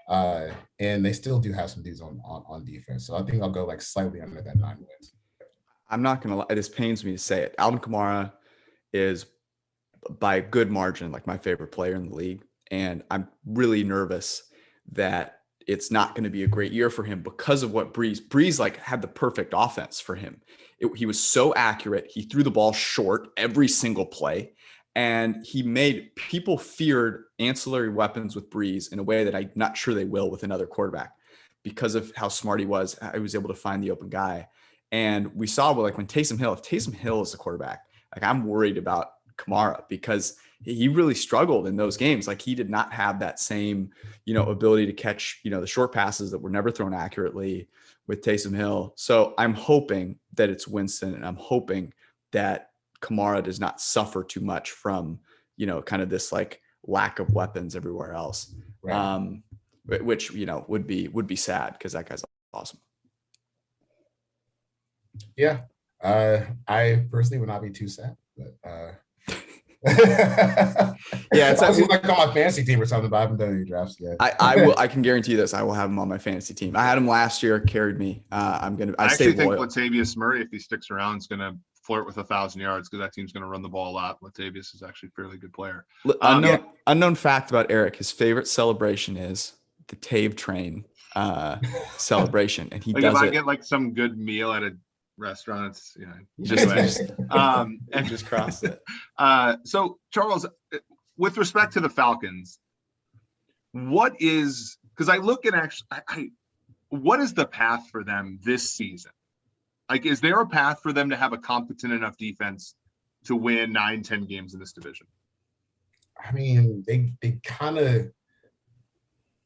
And they still do have some dudes on defense. So I think I'll go like slightly under that 9 wins. I'm not going to lie. It just pains me to say it. Alvin Kamara is by a good margin, like my favorite player in the league. And I'm really nervous that it's not going to be a great year for him because of what Breeze like had the perfect offense for him. He was so accurate. He threw the ball short every single play. And he made people feared ancillary weapons with Breeze in a way that I'm not sure they will with another quarterback because of how smart he was. I was able to find the open guy. And we saw like when Taysom Hill, if Taysom Hill is the quarterback, like I'm worried about Kamara because he really struggled in those games. Like he did not have that same, ability to catch, the short passes that were never thrown accurately with Taysom Hill. So I'm hoping that it's Winston, and I'm hoping that Kamara does not suffer too much from, kind of this like lack of weapons everywhere else. Right. Which, would be sad because that guy's awesome. Yeah. I personally would not be too sad, but yeah, it's like on my fantasy team or something, but I haven't done any drafts yet. I can guarantee this. I will have him on my fantasy team. I had him last year, carried me. I actually think Latavius Murray, if he sticks around, is going to flirt with 1,000 yards because that team's going to run the ball a lot. Latavius is actually a fairly good player. Unknown fact about Eric: his favorite celebration is the Tave Train celebration, and he does if I it. get like some good meal at a restaurant, just cross it. So Charles, with respect to the Falcons, what is, because I look at what is the path for them this season? Like, is there a path for them to have a competent enough defense to win 9-10 games in this division? I mean, they kind of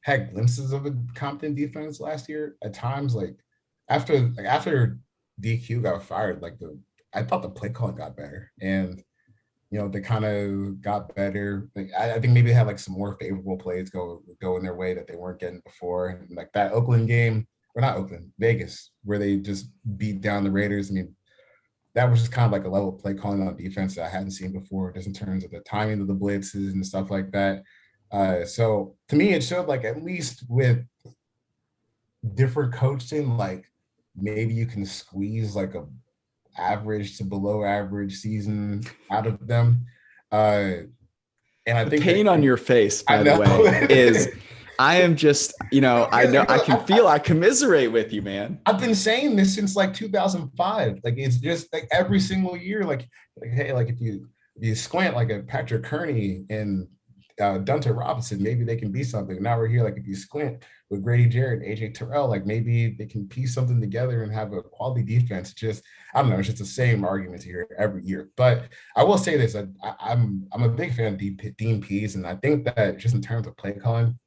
had glimpses of a competent defense last year at times. Like after DQ got fired, I thought the play calling got better, and they kind of got better. Like I think maybe they had like some more favorable plays go in their way that they weren't getting before. And like that Oakland game, or not Oakland, Vegas, where they just beat down the Raiders. I mean, that was just kind of like a level of play calling on defense that I hadn't seen before, just in terms of the timing of the blitzes and stuff like that. So to me, it showed like at least with different coaching, like maybe you can squeeze like a average to below average season out of them. And I think the pain on your face, by the way, is I am just, I know I commiserate with you, man. I've been saying this since like 2005. Like it's just like every single year, like hey, like if you squint like a Patrick Kearney and Dunta Robinson, maybe they can be something. Now we're here, like if you squint with Grady Jarrett, AJ Terrell, like maybe they can piece something together and have a quality defense. Just, I don't know, it's just the same arguments here every year. But I will say this, I'm a big fan of Dean Pease, and I think that just in terms of play calling,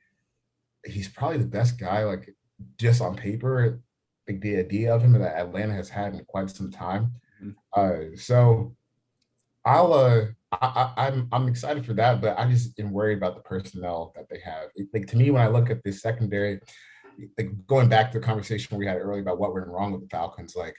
he's probably the best guy, like just on paper, like the idea of him that Atlanta has had in quite some time. So I'm excited for that, but I just am worried about the personnel that they have. Like to me, when I look at this secondary, like going back to the conversation we had earlier about what went wrong with the Falcons, like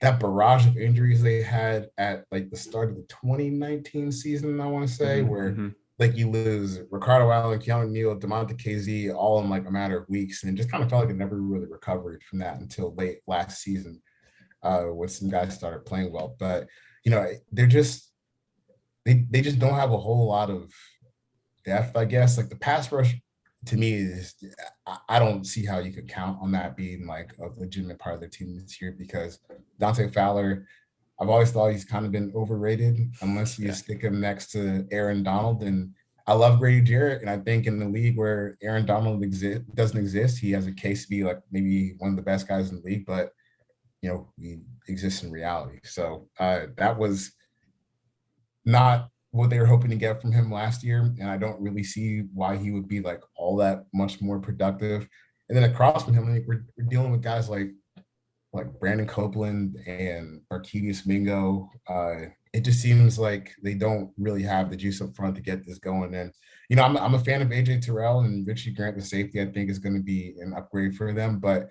that barrage of injuries they had at like the start of the 2019 season, I want to say, where like you lose Ricardo Allen, Keanu Neal, DeMonte KZ, all in like a matter of weeks, and it just kind of felt like it never really recovered from that until late last season, when some guys started playing well. But they're just they just don't have a whole lot of depth, I guess. Like the pass rush to me is, I don't see how you could count on that being like a legitimate part of their team this year, because Dante Fowler, I've always thought he's kind of been overrated unless you stick him next to Aaron Donald. And I love Grady Jarrett, and I think in the league where Aaron Donald doesn't exist, he has a case to be like maybe one of the best guys in the league, but he exists in reality. So that was not what they were hoping to get from him last year, and I don't really see why he would be like all that much more productive. And then across from him, I think we're dealing with guys like Brandon Copeland and Arquedius Mingo. It just seems like they don't really have the juice up front to get this going. And I'm a fan of AJ Terrell, and Richie Grant, the safety, I think is going to be an upgrade for them. But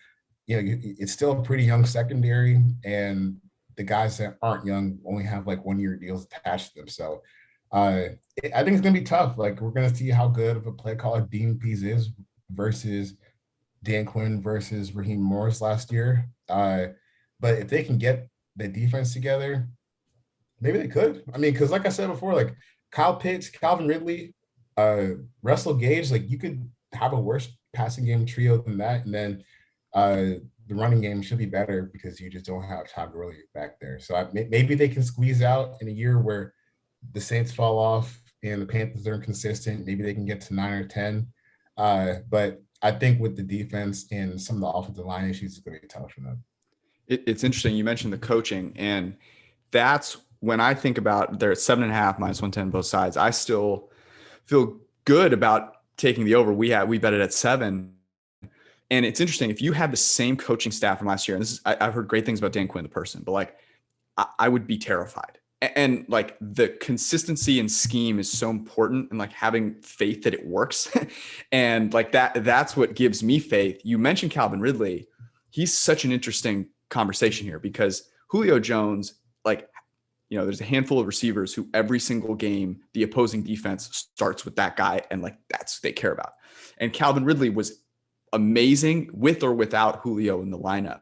it's still a pretty young secondary, and the guys that aren't young only have like 1-year deals attached to them. So I think it's gonna be tough. Like we're gonna see how good of a play caller Dean Pease is versus Dan Quinn versus Raheem Morris last year. But if they can get the defense together, maybe they could. I mean, because like I said before, like Kyle Pitts, Calvin Ridley, Russell Gage, like you could have a worse passing game trio than that, and then the running game should be better because you just don't have Todd Gurley back there. So maybe they can squeeze out in a year where the Saints fall off and the Panthers are inconsistent. Maybe they can get to 9 or 10. But I think with the defense and some of the offensive line issues, it's going to be tough for them. It's interesting. You mentioned the coaching, and that's when I think about they're at 7.5 minus 110 both sides. I still feel good about taking the over. We bet it at 7. And it's interesting, if you had the same coaching staff from last year, and this is, I've heard great things about Dan Quinn, the person, but like, I would be terrified. And like the consistency and scheme is so important, and like having faith that it works. And like that's what gives me faith. You mentioned Calvin Ridley. He's such an interesting conversation here because Julio Jones, like, you know, there's a handful of receivers who every single game, the opposing defense starts with that guy. And like, that's what they care about. And Calvin Ridley was amazing with or without Julio in the lineup.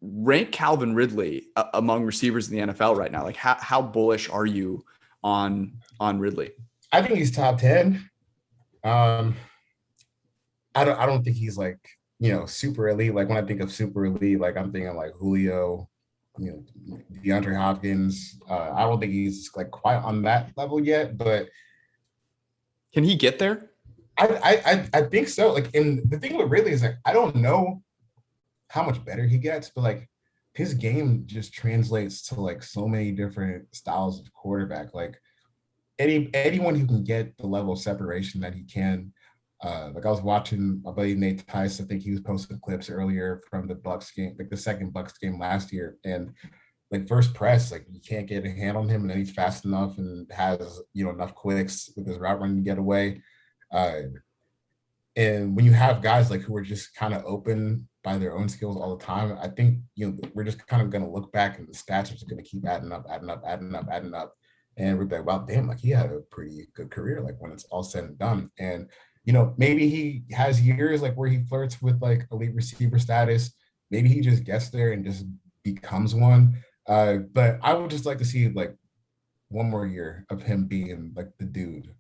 Rank Calvin Ridley among receivers in the NFL right now. Like how bullish are you on Ridley? I think he's top 10. I don't think he's like, you know, super elite. Like when I think of super elite, like I'm thinking like Julio, you know, DeAndre Hopkins. I don't think he's like quite on that level yet, but can he get there? I think so. Like, and the thing with Ridley is like, I don't know how much better he gets, but like his game just translates to like so many different styles of quarterback. Like anyone who can get the level of separation that he can. Like I was watching my buddy Nate Tice. I think he was posting clips earlier from the Bucs game, like the second Bucs game last year, and like first press, like you can't get a hand on him, and then he's fast enough and has, you know, enough quicks with his route running to get away. And when you have guys like who are just kind of open by their own skills all the time, I think, you know, we're just kind of going to look back and the stats are just going to keep adding up. And we're like, wow, damn, like he had a pretty good career, like when it's all said and done. And, you know, maybe he has years like where he flirts with like elite receiver status. Maybe he just gets there and just becomes one. But I would just like to see like one more year of him being like the dude.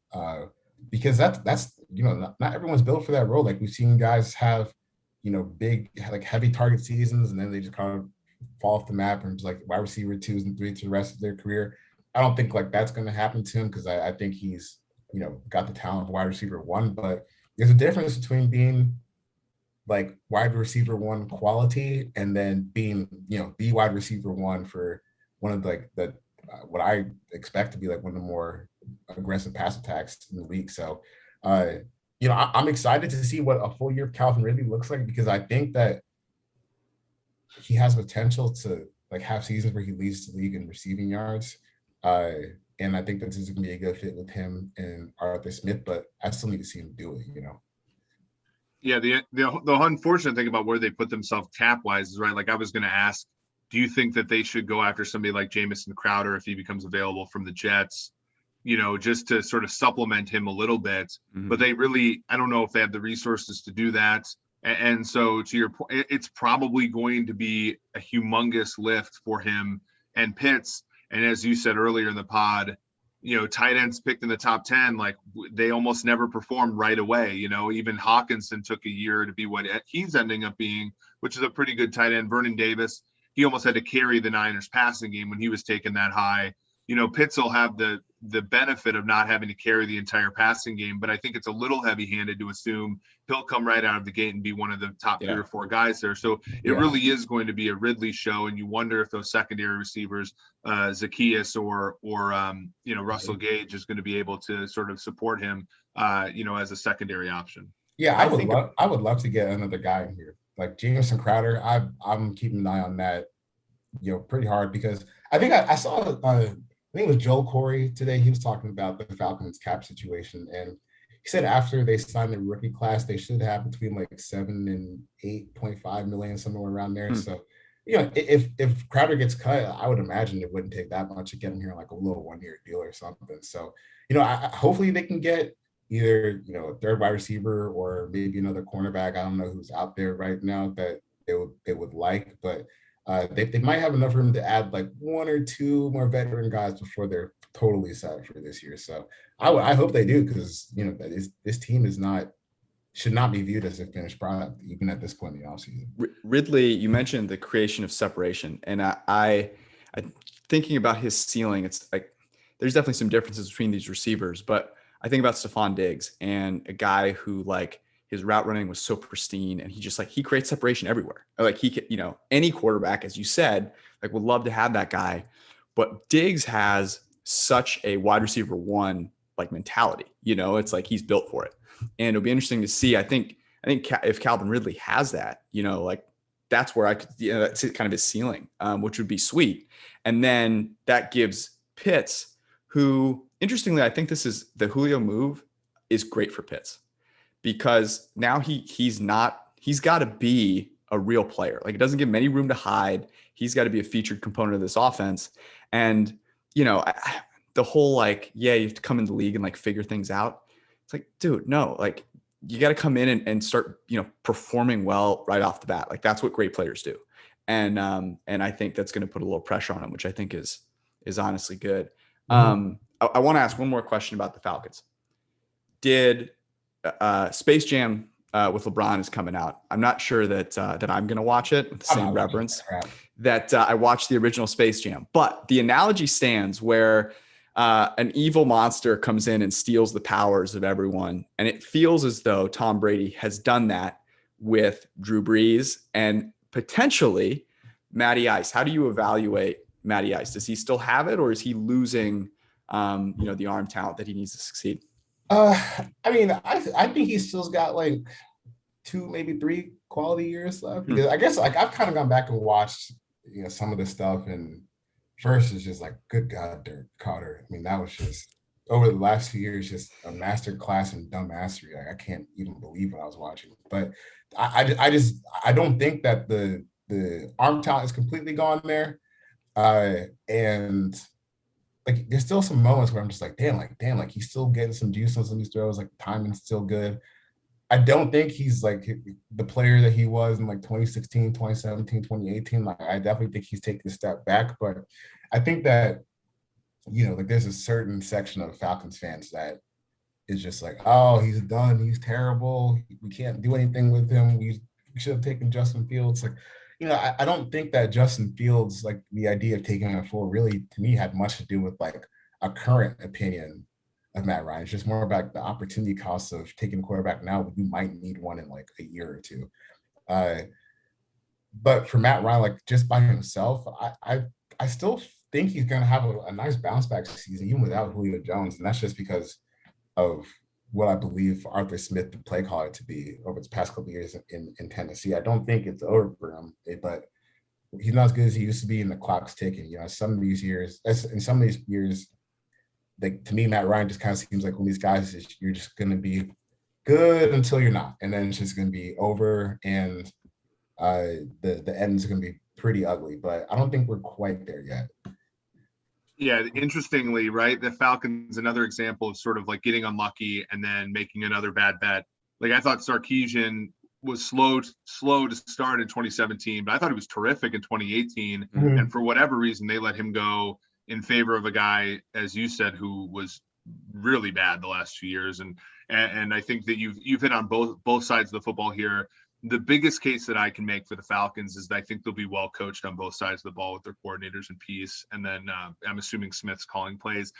Because that's you know, not everyone's built for that role. Like we've seen guys have, you know, big like heavy target seasons, and then they just kind of fall off the map and just like wide receiver 2s and 3s to the rest of their career. I don't think like that's going to happen to him because I think he's, you know, got the talent of wide receiver 1. But there's a difference between being like wide receiver 1 quality and then being, you know, the wide receiver 1 for one of like the what I expect to be like one of the more aggressive pass attacks in the league. So, you know, I'm excited to see what a full year of Calvin Ridley looks like, because I think that he has potential to like have seasons where he leads the league in receiving yards. And I think that this is going to be a good fit with him and Arthur Smith, but I still need to see him do it, you know? Yeah. The unfortunate thing about where they put themselves cap wise is, right, like I was going to ask, do you think that they should go after somebody like Jamison Crowder if he becomes available from the Jets, you know, just to sort of supplement him a little bit? Mm-hmm. But they really, I don't know if they have the resources to do that. And so to your point, it's probably going to be a humongous lift for him and Pitts. And as you said earlier in the pod, you know, tight ends picked in the top 10, like they almost never perform right away. You know, even Hawkinson took a year to be what he's ending up being, which is a pretty good tight end. Vernon Davis, he almost had to carry the Niners passing game when he was taken that high. You know, Pitts will have the benefit of not having to carry the entire passing game, but I think it's a little heavy-handed to assume he'll come right out of the gate and be one of the top 3 or 4 guys there. So it really is going to be a Ridley show, and you wonder if those secondary receivers, Zacchaeus or you know, Russell Gage is going to be able to sort of support him, you know, as a secondary option. Yeah, I would love to get another guy in here like Jamison Crowder. I'm keeping an eye on that, you know, pretty hard, because I think I saw I think it was Joel Corey today. He was talking about the Falcons cap situation, and he said after they signed the rookie class, they should have between like 7 and 8.5 million, somewhere around there. So if Crowder gets cut, I would imagine it wouldn't take that much to get him here like a little 1-year deal or something. So, hopefully they can get either, a third wide receiver or maybe another cornerback. I don't know who's out there right now that they would like, but they might have enough room to add like 1 or 2 more veteran guys before they're totally set for this year. So I hope they do, because this team should not be viewed as a finished product even at this point in the offseason. Ridley, you mentioned the creation of separation, and I thinking about his ceiling, it's like there's definitely some differences between these receivers, but I think about Stephon Diggs, and a guy who like his route running was so pristine, and he creates separation everywhere. Like he could, any quarterback, as you said, like would love to have that guy, but Diggs has such a wide receiver one like mentality, it's like he's built for it. And it'll be interesting to see. I think if Calvin Ridley has that, like that's where I could, that's kind of his ceiling, which would be sweet. And then that gives Pitts, who interestingly, I think the Julio move is great for Pitts, because now he's got to be a real player. Like it doesn't give him any room to hide. He's got to be a featured component of this offense. And, the whole like, you have to come in the league and like figure things out. It's like, dude, no, like you got to come in and start, performing well right off the bat. Like that's what great players do. And I think that's going to put a little pressure on him, which I think is honestly good. Mm-hmm. I want to ask one more question about the Falcons. Did Space Jam with LeBron is coming out? I'm not sure that I'm going to watch it with the same reverence that I watched the original Space Jam, but the analogy stands where an evil monster comes in and steals the powers of everyone. And it feels as though Tom Brady has done that with Drew Brees and potentially Matty Ice. How do you evaluate Matty Ice? Does he still have it, or is he losing, the arm talent that he needs to succeed? I think he's still got like 2, maybe 3 quality years left. Because I guess like I've kind of gone back and watched, some of the stuff, and first is just like, good God, Dirk Carter. I mean, that was just over the last few years, just a master class in dumbassery. Like, I can't even believe what I was watching. But I don't think that the arm talent is completely gone there. And like, there's still some moments where I'm just like, damn, he's still getting some juice on some of these throws. Like, timing's still good. I don't think he's like the player that he was in like 2016, 2017, 2018. Like, I definitely think he's taking a step back, but I think that, like there's a certain section of Falcons fans that is just like, oh, he's done. He's terrible. We can't do anything with him. We should have taken Justin Fields. Like, I don't think that Justin Fields, like the idea of taking him forward really, to me, had much to do with like a current opinion of Matt Ryan. It's just more about the opportunity cost of taking a quarterback now. We might need one in like a year or two. But for Matt Ryan, like just by himself, I still think he's going to have a nice bounce back season, even without Julio Jones. And that's just because of what I believe Arthur Smith, the play caller, to be over the past couple of years in Tennessee. I don't think it's over for him, but he's not as good as he used to be, and the clock's ticking. Some of these years, like to me, Matt Ryan just kind of seems like one of these guys is you're just going to be good until you're not, and then it's just going to be over, and the ends are going to be pretty ugly. But I don't think we're quite there yet. Yeah, interestingly, right, the Falcons, another example of sort of like getting unlucky and then making another bad bet. Like I thought Sarkisian was slow to start in 2017, but I thought he was terrific in 2018. Mm-hmm. And for whatever reason, they let him go in favor of a guy, as you said, who was really bad the last 2 years. And I think that you've hit on both sides of the football here. The biggest case that I can make for the Falcons is that I think they'll be well coached on both sides of the ball with their coordinators in peace. And then I'm assuming Smith's calling plays.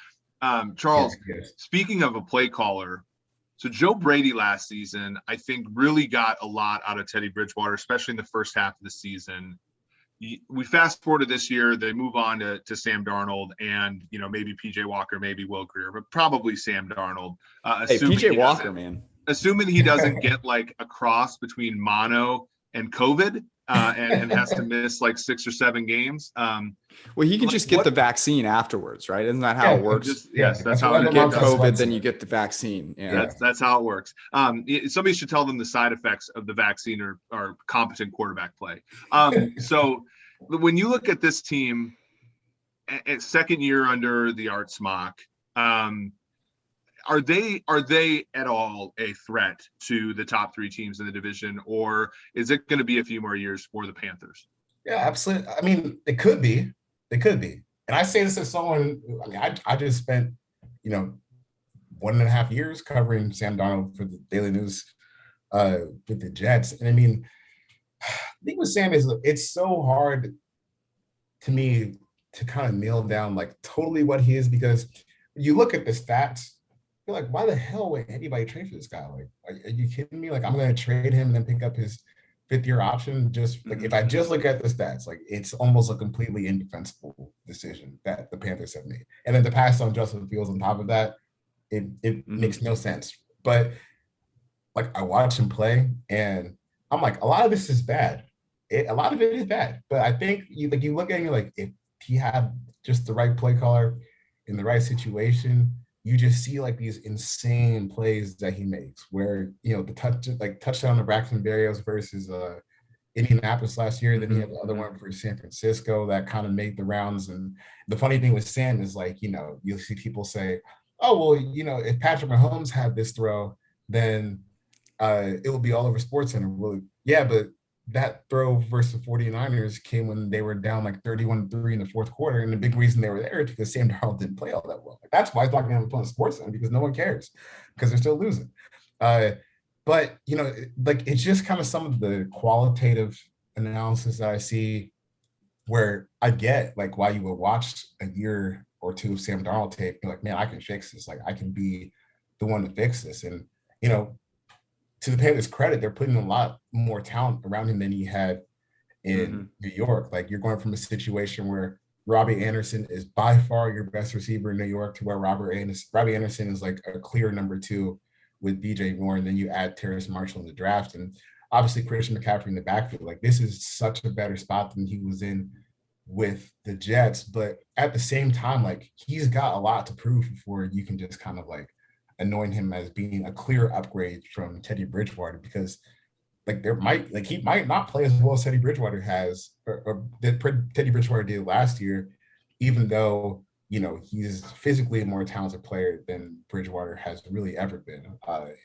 Charles, yes. Speaking of a play caller, so Joe Brady last season, I think really got a lot out of Teddy Bridgewater, especially in the first half of the season. We fast forward to this year, they move on to Sam Darnold and, maybe PJ Walker, maybe Will Grier, but probably Sam Darnold. Hey, PJ Walker, man. Assuming he doesn't get like a cross between mono and COVID and has to miss like 6 or 7 games. Well, he can just get the vaccine afterwards, right? Isn't that how it works? Yes, that's how you get COVID, then you get the vaccine. Yeah, that's how it works. Somebody should tell them the side effects of the vaccine are competent quarterback play. So when you look at this team, second year under the Art Smock, are they at all a threat to the top three teams in the division, or is it going to be a few more years for the Panthers? Yeah, absolutely. I mean, it could be. It could be. And I say this as someone, I mean, I just spent, 1.5 years covering Sam Darnold for the Daily News with the Jets. And I mean, the thing with Sam is it's so hard to me to kind of nail down like totally what he is, because you look at the stats, you're like, why the hell would anybody trade for this guy? Like, are you kidding me? Like, I'm going to trade him and then pick up his fifth-year option. Just like, if I just look at the stats, like it's almost a completely indefensible decision that the Panthers have made. And then to pass on Justin Fields on top of that, it makes no sense. But like, I watch him play and I'm like, a lot of this is bad. A lot of it is bad. But I think you look at it and you're like, if he had just the right play caller in the right situation, you just see like these insane plays that he makes where, the touchdown to Braxton Berrios versus Indianapolis last year. Then he had the other one for San Francisco that kind of made the rounds. And the funny thing with Sam is like, you'll see people say, oh, well, if Patrick Mahomes had this throw, then it will be all over SportsCenter. Well, yeah, but that throw versus the 49ers came when they were down like 31-3 in the fourth quarter. And the big reason they were there is because Sam Darnold didn't play all that well. Like, that's why it's not going to play on SportsCenter, because no one cares because they're still losing. But, like it's just kind of some of the qualitative analysis that I see where I get like why you would watch a year or two of Sam Darnold tape. You're like, man, I can fix this. Like I can be the one to fix this. And, to the Panthers' credit, they're putting a lot more talent around him than he had in New York. Like, you're going from a situation where Robbie Anderson is by far your best receiver in New York to where Robbie Anderson is like a clear number 2 with DJ Moore. And then you add Terrace Marshall in the draft. And obviously Christian McCaffrey in the backfield. Like, this is such a better spot than he was in with the Jets. But at the same time, like, he's got a lot to prove before you can just kind of like anoint him as being a clear upgrade from Teddy Bridgewater, because like he might not play as well as Teddy Bridgewater has or Teddy Bridgewater did last year, even though he's physically a more talented player than Bridgewater has really ever been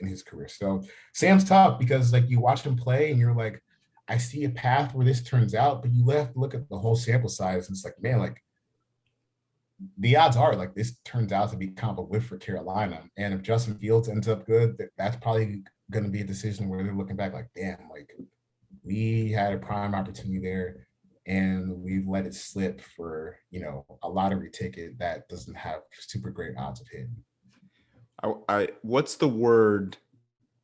in his career. So Sam's tough because like you watch him play and you're like, I see a path where this turns out, but you have to look at the whole sample size and it's like, man, like the odds are like this turns out to be kind of a whiff for Carolina. And if Justin Fields ends up good, that's probably going to be a decision where they're looking back like, damn, like we had a prime opportunity there and we let it slip for, a lottery ticket that doesn't have super great odds of hitting. What's the word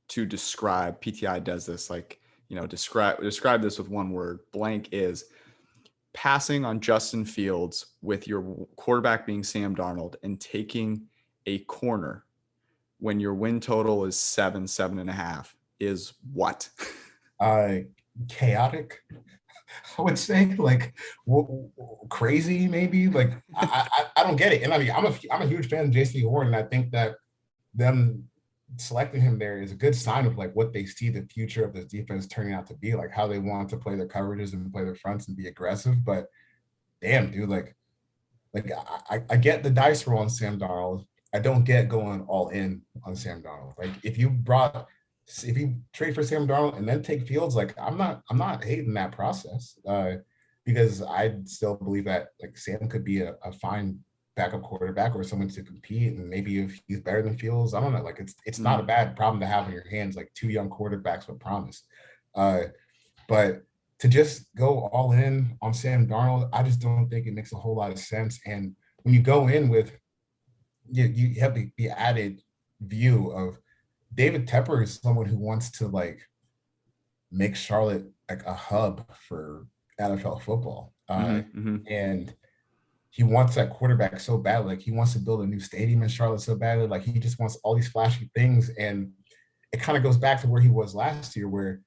to describe? PTI does this, like, describe this with one word. Blank is passing on Justin Fields with your quarterback being Sam Darnold and taking a corner when your win total is 7.5 is what? Chaotic, I would say, like crazy, maybe. Like I don't get it. And I mean, I'm a huge fan of JC Horn, and I think that them selecting him there is a good sign of like what they see the future of this defense turning out to be, like how they want to play their coverages and play their fronts and be aggressive. But damn, dude, like I get the dice roll on Sam Darnold. I don't get going all in on Sam Darnold. Like if you trade for Sam Darnold and then take Fields, like I'm not hating that process because I still believe that like Sam could be a fine backup quarterback or someone to compete, and maybe if he's better than Fields, I don't know. Like it's not a bad problem to have in your hands, like 2 young quarterbacks with promise. But to just go all in on Sam Darnold, I just don't think it makes a whole lot of sense. And when you go in with you have the added view of David Tepper is someone who wants to like make Charlotte like a hub for NFL football, and he wants that quarterback so bad. Like he wants to build a new stadium in Charlotte so badly. Like he just wants all these flashy things. And it kind of goes back to where he was last year, where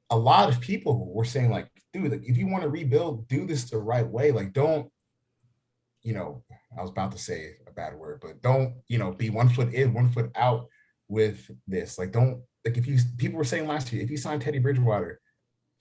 a lot of people were saying like, dude, like, if you want to rebuild, do this the right way. Like, don't, I was about to say a bad word, but don't, be 1 foot in, 1 foot out with this. Like, don't, like people were saying last year, if you sign Teddy Bridgewater,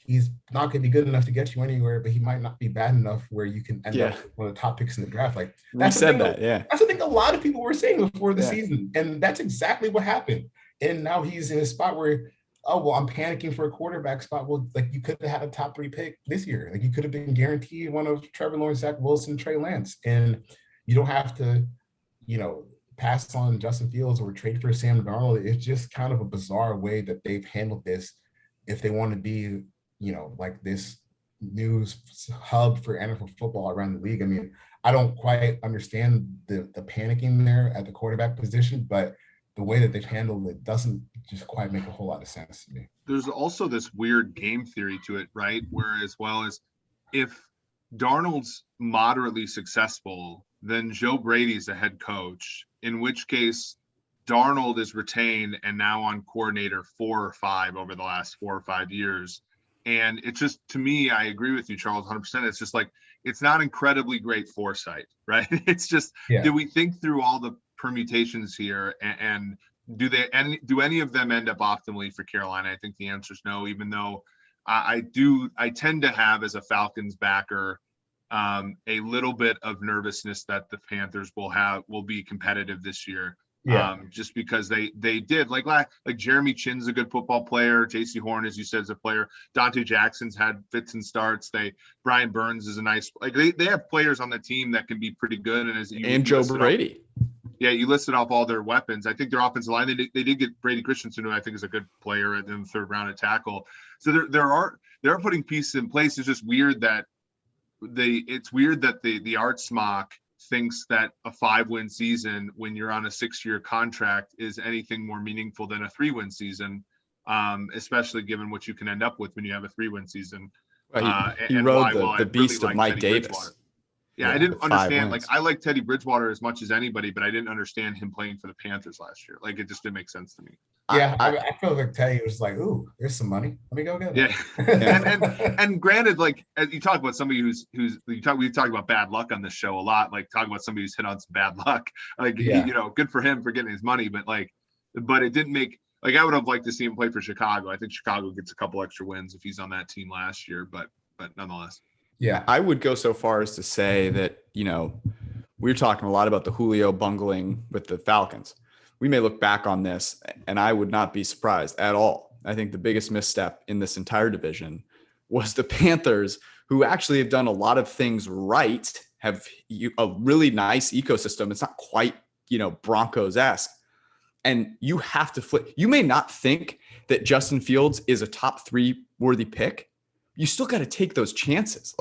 he's not going to be good enough to get you anywhere, but he might not be bad enough where you can end up one of the top picks in the draft. Like that's the thing, that's the thing a lot of people were saying before the season, and that's exactly what happened. And now he's in a spot where, oh, well, I'm panicking for a quarterback spot. Well, like you could have had a top 3 pick this year. Like you could have been guaranteed one of Trevor Lawrence, Zach Wilson, Trey Lance, and you don't have to, pass on Justin Fields or trade for Sam McDonald. It's just kind of a bizarre way that they've handled this. If they want to be, like this news hub for NFL football around the league. I mean, I don't quite understand the panicking there at the quarterback position, but the way that they've handled it doesn't just quite make a whole lot of sense to me. There's also this weird game theory to it, right? Where as well as if Darnold's moderately successful, then Joe Brady's the head coach, in which case Darnold is retained and now on coordinator 4 or 5 over the last 4 or 5 years. And it's just, to me, I agree with you, Charles, 100%. It's just like, it's not incredibly great foresight, right? It's just, did we think through all the permutations here, and do any of them end up optimally for Carolina? I think the answer is no, even though I tend to have, as a Falcons backer, a little bit of nervousness that the Panthers will be competitive this year. Just because they did like Jeremy Chinn's a good football player. JC Horn, as you said, is a player. Dante Jackson's had fits and starts. Brian Burns is a nice, they have players on the team that can be pretty good. And Joe Brady. You listed off all their weapons. I think their offensive line, they did get Brady Christensen, who I think is a good player in the 3rd round at tackle. So they're putting pieces in place. It's just weird that the art smock thinks that a 5-win season when you're on a 6-year contract is anything more meaningful than a 3-win season, especially given what you can end up with when you have a 3-win season. He rode the beast of Mike Davis. I didn't understand. I like Teddy Bridgewater as much as anybody, but I didn't understand him playing for the Panthers last year. It just didn't make sense to me. I feel like Teddy was like, "Ooh, there's some money. Let me go get it." and granted, as you talk about somebody we talk about bad luck on this show a lot. Talk about somebody who's hit on some bad luck. Good for him for getting his money, but it didn't make. I would have liked to see him play for Chicago. I think Chicago gets a couple extra wins if he's on that team last year, but nonetheless. Yeah, I would go so far as to say that, we're talking a lot about the Julio bungling with the Falcons. We may look back on this, and I would not be surprised at all. I think the biggest misstep in this entire division was the Panthers, who actually have done a lot of things right, have a really nice ecosystem. It's not quite, Broncos-esque. And you have to flip. You may not think that Justin Fields is a top 3 worthy pick. You still got to take those chances.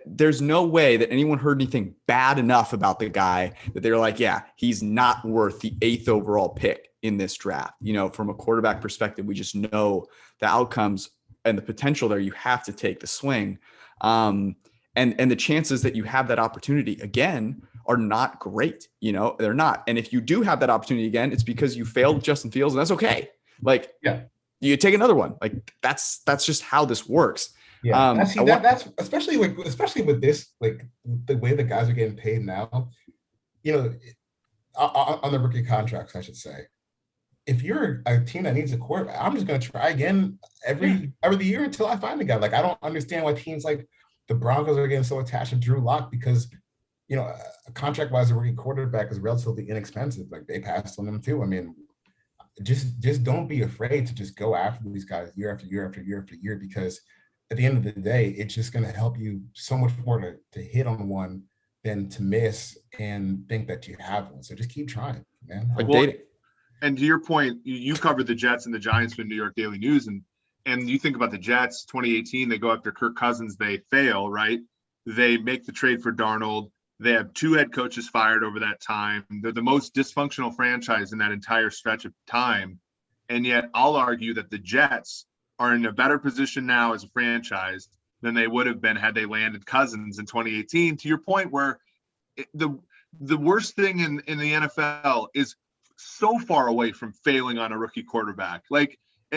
There's no way that anyone heard anything bad enough about the guy that they're like, yeah, he's not worth the 8th overall pick in this draft. From a quarterback perspective, we just know the outcomes and the potential there. You have to take the swing. And the chances that you have that opportunity again are not great. They're not. And if you do have that opportunity again, it's because you failed Justin Fields, and that's okay. You take another one. That's just how this works. Yeah, that's especially with this, the way the guys are getting paid now. On the rookie contracts, I should say. If you're a team that needs a quarterback, I'm just going to try again every year until I find a guy. I don't understand why teams like the Broncos are getting so attached to Drew Lock, because contract-wise, a rookie quarterback is relatively inexpensive. They passed on them too. I mean, just don't be afraid to just go after these guys year after year after year after year, because at the end of the day, it's just going to help you so much more to hit on one than to miss and think that you have one. So just keep trying, man. And to your point, you covered the Jets and the Giants in New York Daily News, and you think about the Jets, 2018, they go after Kirk Cousins, they fail, right? They make the trade for Darnold. They have 2 head coaches fired over that time. They're the most dysfunctional franchise in that entire stretch of time. And yet I'll argue that the Jets are in a better position now as a franchise than they would have been had they landed Cousins in 2018. To your point, where the worst thing in the NFL is so far away from failing on a rookie quarterback.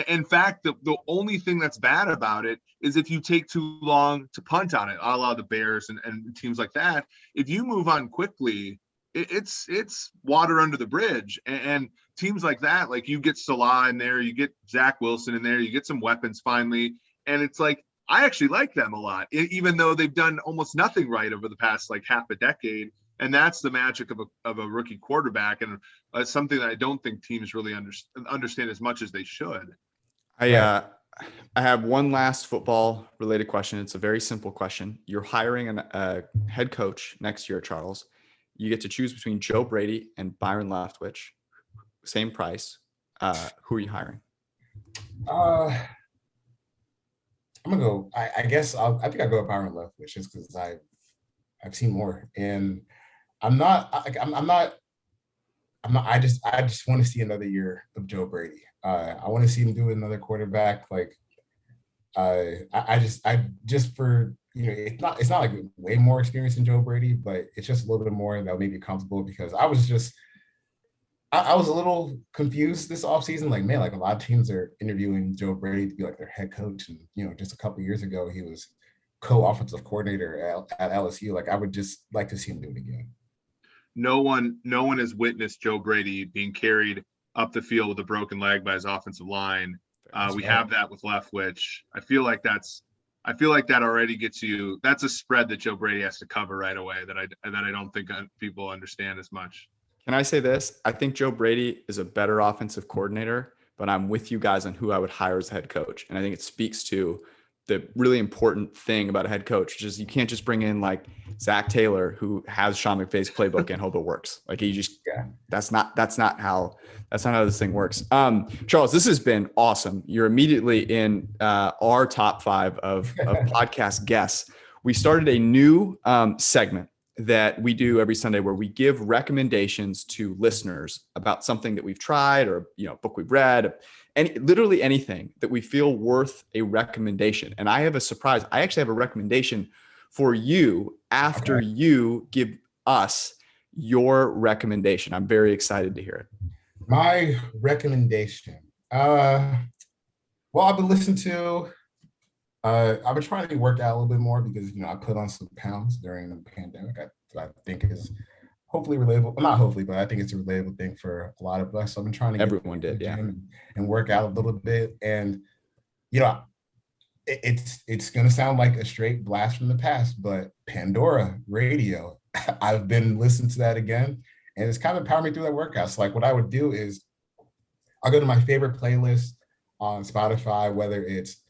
In fact, the only thing that's bad about it is if you take too long to punt on it, a la the Bears and teams like that. If you move on quickly, it's water under the bridge. And teams like that, you get Salah in there, you get Zach Wilson in there, you get some weapons finally, And it's like, I actually like them a lot, even though they've done almost nothing right over the past like half a decade. And that's the magic of a rookie quarterback, and something that I don't think teams really understand as much as they should. I have one last football related question. It's a very simple question. You're hiring a head coach next year, Charles. You get to choose between Joe Brady and Byron Leftwich. Same price. Who are you hiring? I'm gonna go. I guess I think I'll go with Byron Leftwich just because I've seen more, and I'm not. I just want to see another year of Joe Brady. I want to see him do another quarterback. Like, I just for, it's not like way more experience than Joe Brady, but it's just a little bit more that made me comfortable, because I was a little confused this offseason. Like, man, like a lot of teams are interviewing Joe Brady to be like their head coach, and just a couple of years ago he was co-offensive coordinator at LSU. Like, I would just like to see him do it again. No one has witnessed Joe Brady being carried up the field with a broken leg by his offensive line. We have that with Leftwich. I feel like that already gets you. That's a spread that Joe Brady has to cover right away. That I don't think people understand as much. Can I say this? I think Joe Brady is a better offensive coordinator, but I'm with you guys on who I would hire as a head coach. And I think it speaks to the really important thing about a head coach, which is you can't just bring in like Zach Taylor, who has Sean McVay's playbook, and hope it works. Like, that's not how this thing works. Charles, this has been awesome. You're immediately in our top 5 of podcast guests. We started a new segment that we do every Sunday where we give recommendations to listeners about something that we've tried, or, book we've read, literally anything that we feel worth a recommendation. And I have a surprise. I actually have a recommendation for you after you give us your recommendation. I'm very excited to hear it. My recommendation. Well, I've been listening to, I've been trying to work out a little bit more because, I put on some pounds during the pandemic. I think is hopefully relatable. Well, not hopefully, but I think it's a relatable thing for a lot of us. So I've been trying to everyone did, yeah, and work out a little bit. And, it's going to sound like a straight blast from the past, but Pandora Radio, I've been listening to that again, and it's kind of powered me through that workout. So like what I would do is I'll go to my favorite playlist on Spotify, whether it's,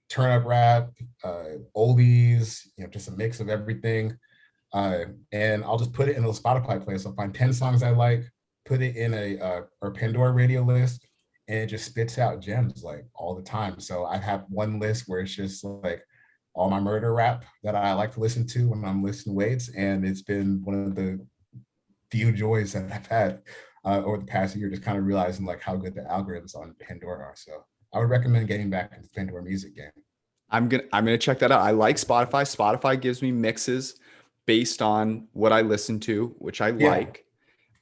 turn up rap, oldies, just a mix of everything. And I'll just put it in a Spotify playlist. I'll find 10 songs I like, put it in a Pandora radio list, and it just spits out gems like all the time. So I have one list where it's just like all my murder rap that I like to listen to when I'm lifting weights. And it's been one of the few joys that I've had over the past year, just kind of realizing like how good the algorithms on Pandora are. So I would recommend getting back into the Pandora music game. I'm gonna check that out. I like Spotify. Spotify gives me mixes based on what I listen to, which I like.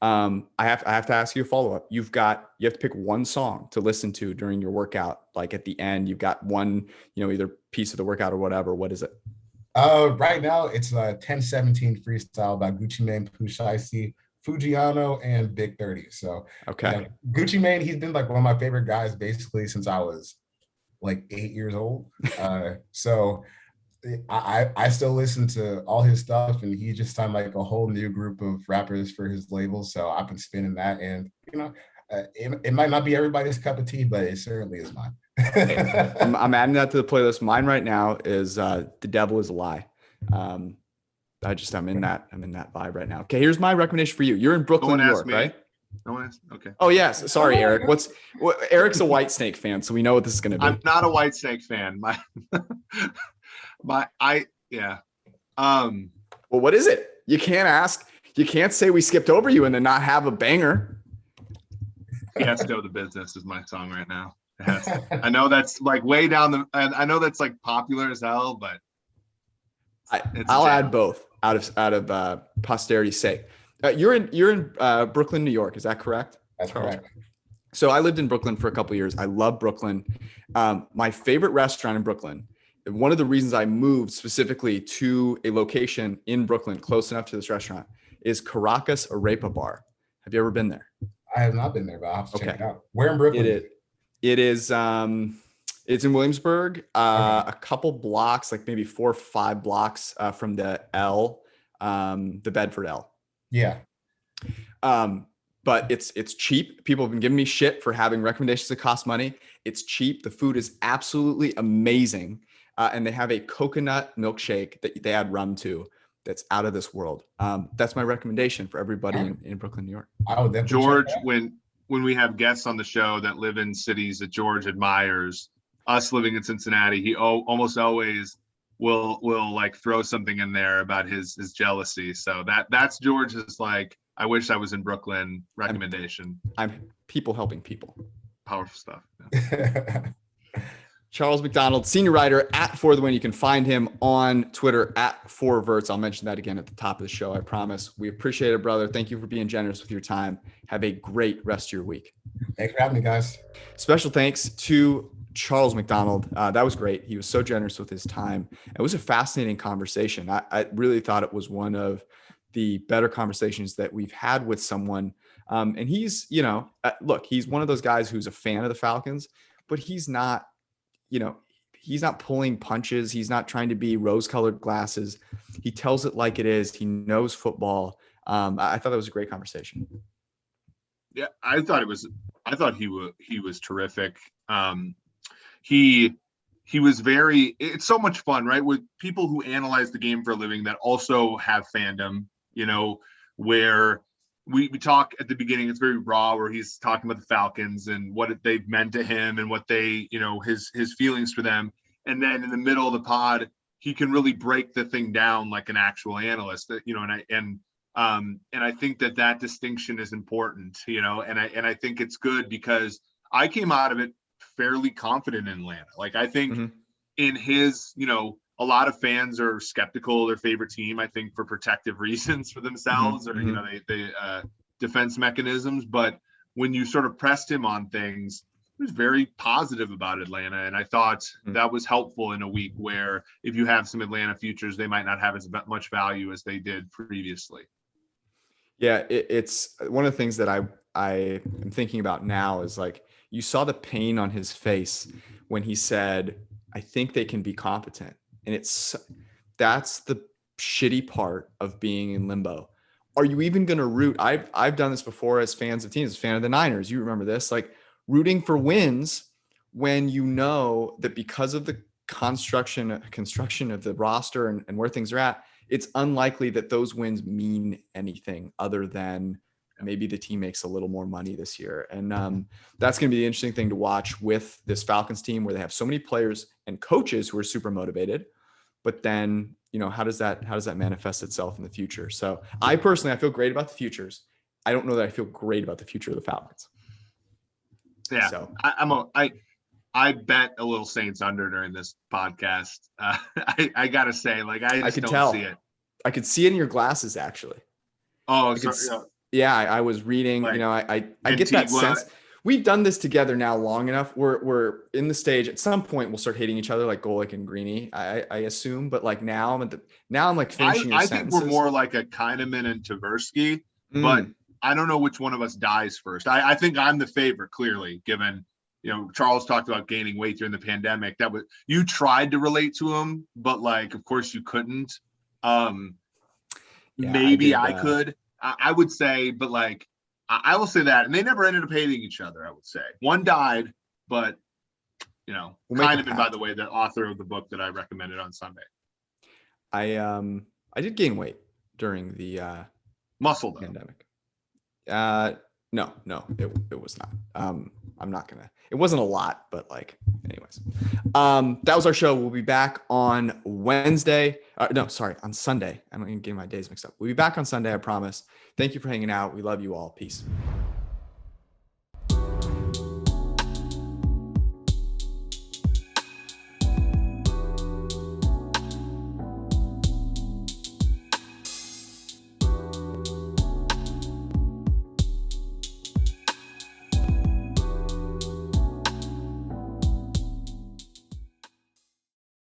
I have to ask you a follow-up. You have to pick one song to listen to during your workout. Like at the end, you've got one, either piece of the workout or whatever. What is it? Right now it's 1017 Freestyle by Gucci Mane, Pusha, Fujiano, and Big 30. So Gucci Mane, he's been like one of my favorite guys basically since I was like 8 years old. So I still listen to all his stuff, and he just signed like a whole new group of rappers for his label. So I've been spinning that, and it might not be everybody's cup of tea, but it certainly is mine. I'm adding that to the playlist. Mine right now is The Devil Is a Lie. I'm in that vibe right now. Okay, here's my recommendation for you. You're in Brooklyn, New York, right? No one asked. Okay. Oh yes, sorry, Eric. Eric's a White Snake fan, so we know what this is going to be. I'm not a White Snake fan. Well, what is it? You can't ask. You can't say we skipped over you and then not have a banger. Fiasco the Business is my song right now. I know that's like way down I know that's like popular as hell, but I'll add both out of posterity's sake. You're in Brooklyn, New York. Is that correct? That's correct. So I lived in Brooklyn for a couple of years. I love Brooklyn. My favorite restaurant in Brooklyn, one of the reasons I moved specifically to a location in Brooklyn close enough to this restaurant, is Caracas Arepa Bar. Have you ever been there? I have not been there, but I'll have to check it out. Where in Brooklyn? It is It's in Williamsburg, Okay. a couple blocks, like maybe 4 or 5 blocks from the L, the Bedford L. Yeah. But it's cheap. People have been giving me shit for having recommendations that cost money. It's cheap. The food is absolutely amazing. And they have a coconut milkshake that they add rum to that's out of this world. That's my recommendation for everybody in Brooklyn, New York. I would definitely George, check that. when we have guests on the show that live in cities that George admires, us living in Cincinnati, he almost always will like throw something in there about his jealousy. So that's George's like, I wish I was in Brooklyn recommendation. I'm people helping people. Powerful stuff. Yeah. Charles McDonald, senior writer at For the Win. You can find him on Twitter at 4verts. I'll mention that again at the top of the show, I promise. We appreciate it, brother. Thank you for being generous with your time. Have a great rest of your week. Thanks for having me, guys. Special thanks to Charles McDonald. That was great. He was so generous with his time. It was a fascinating conversation. I really thought it was one of the better conversations that we've had with someone. And he's, look, he's one of those guys who's a fan of the Falcons, but he's not, he's not pulling punches. He's not trying to be rose-colored glasses. He tells it like it is. He knows football. I thought that was a great conversation. Yeah, I thought he was terrific. He was it's so much fun, right? With people who analyze the game for a living that also have fandom, where we talk at the beginning, it's very raw, where he's talking about the Falcons and what they've meant to him and what they, his feelings for them. And then in the middle of the pod, he can really break the thing down like an actual analyst, and I think that distinction is important, and I think it's good because I came out of it fairly confident in Atlanta. Like, I think in his, a lot of fans are skeptical of their favorite team, I think for protective reasons for themselves or, they defense mechanisms. But when you sort of pressed him on things, he was very positive about Atlanta. And I thought that was helpful in a week where if you have some Atlanta futures, they might not have as much value as they did previously. Yeah, it's one of the things that I am thinking about now is like, you saw the pain on his face when he said, I think they can be competent. And that's the shitty part of being in limbo. Are you even going to root? I've done this before as fans of teams, as a fan of the Niners. You remember this, like rooting for wins when you know that because of the construction of the roster and where things are at, it's unlikely that those wins mean anything other than maybe the team makes a little more money this year. And that's going to be the interesting thing to watch with this Falcons team, where they have so many players and coaches who are super motivated, but then, how does that manifest itself in the future? So I feel great about the futures. I don't know that I feel great about the future of the Falcons. Yeah. So I bet a little Saints under during this podcast. I gotta say, like, I could don't see it. I could see it in your glasses, actually. Oh, sorry. Yeah, I was reading, like, I get that sense. We've done this together now long enough. We're in the stage. At some point, we'll start hating each other like Golick and Greeny, I assume. But like now I'm like finishing your sentences. I think we're more like a Kahneman and Tversky, but I don't know which one of us dies first. I think I'm the favorite, clearly, given, Charles talked about gaining weight during the pandemic. You tried to relate to him, but like, of course you couldn't. Maybe I could. I would say, but like, I will say that, and they never ended up hating each other. I would say one died, but Kahneman, by the way, the author of the book that I recommended on Sunday. I did gain weight during the muscle pandemic. No, it was not. I'm not gonna. It wasn't a lot, but like, anyways, that was our show. We'll be back on Wednesday. On Sunday. I'm getting my days mixed up. We'll be back on Sunday, I promise. Thank you for hanging out. We love you all. Peace.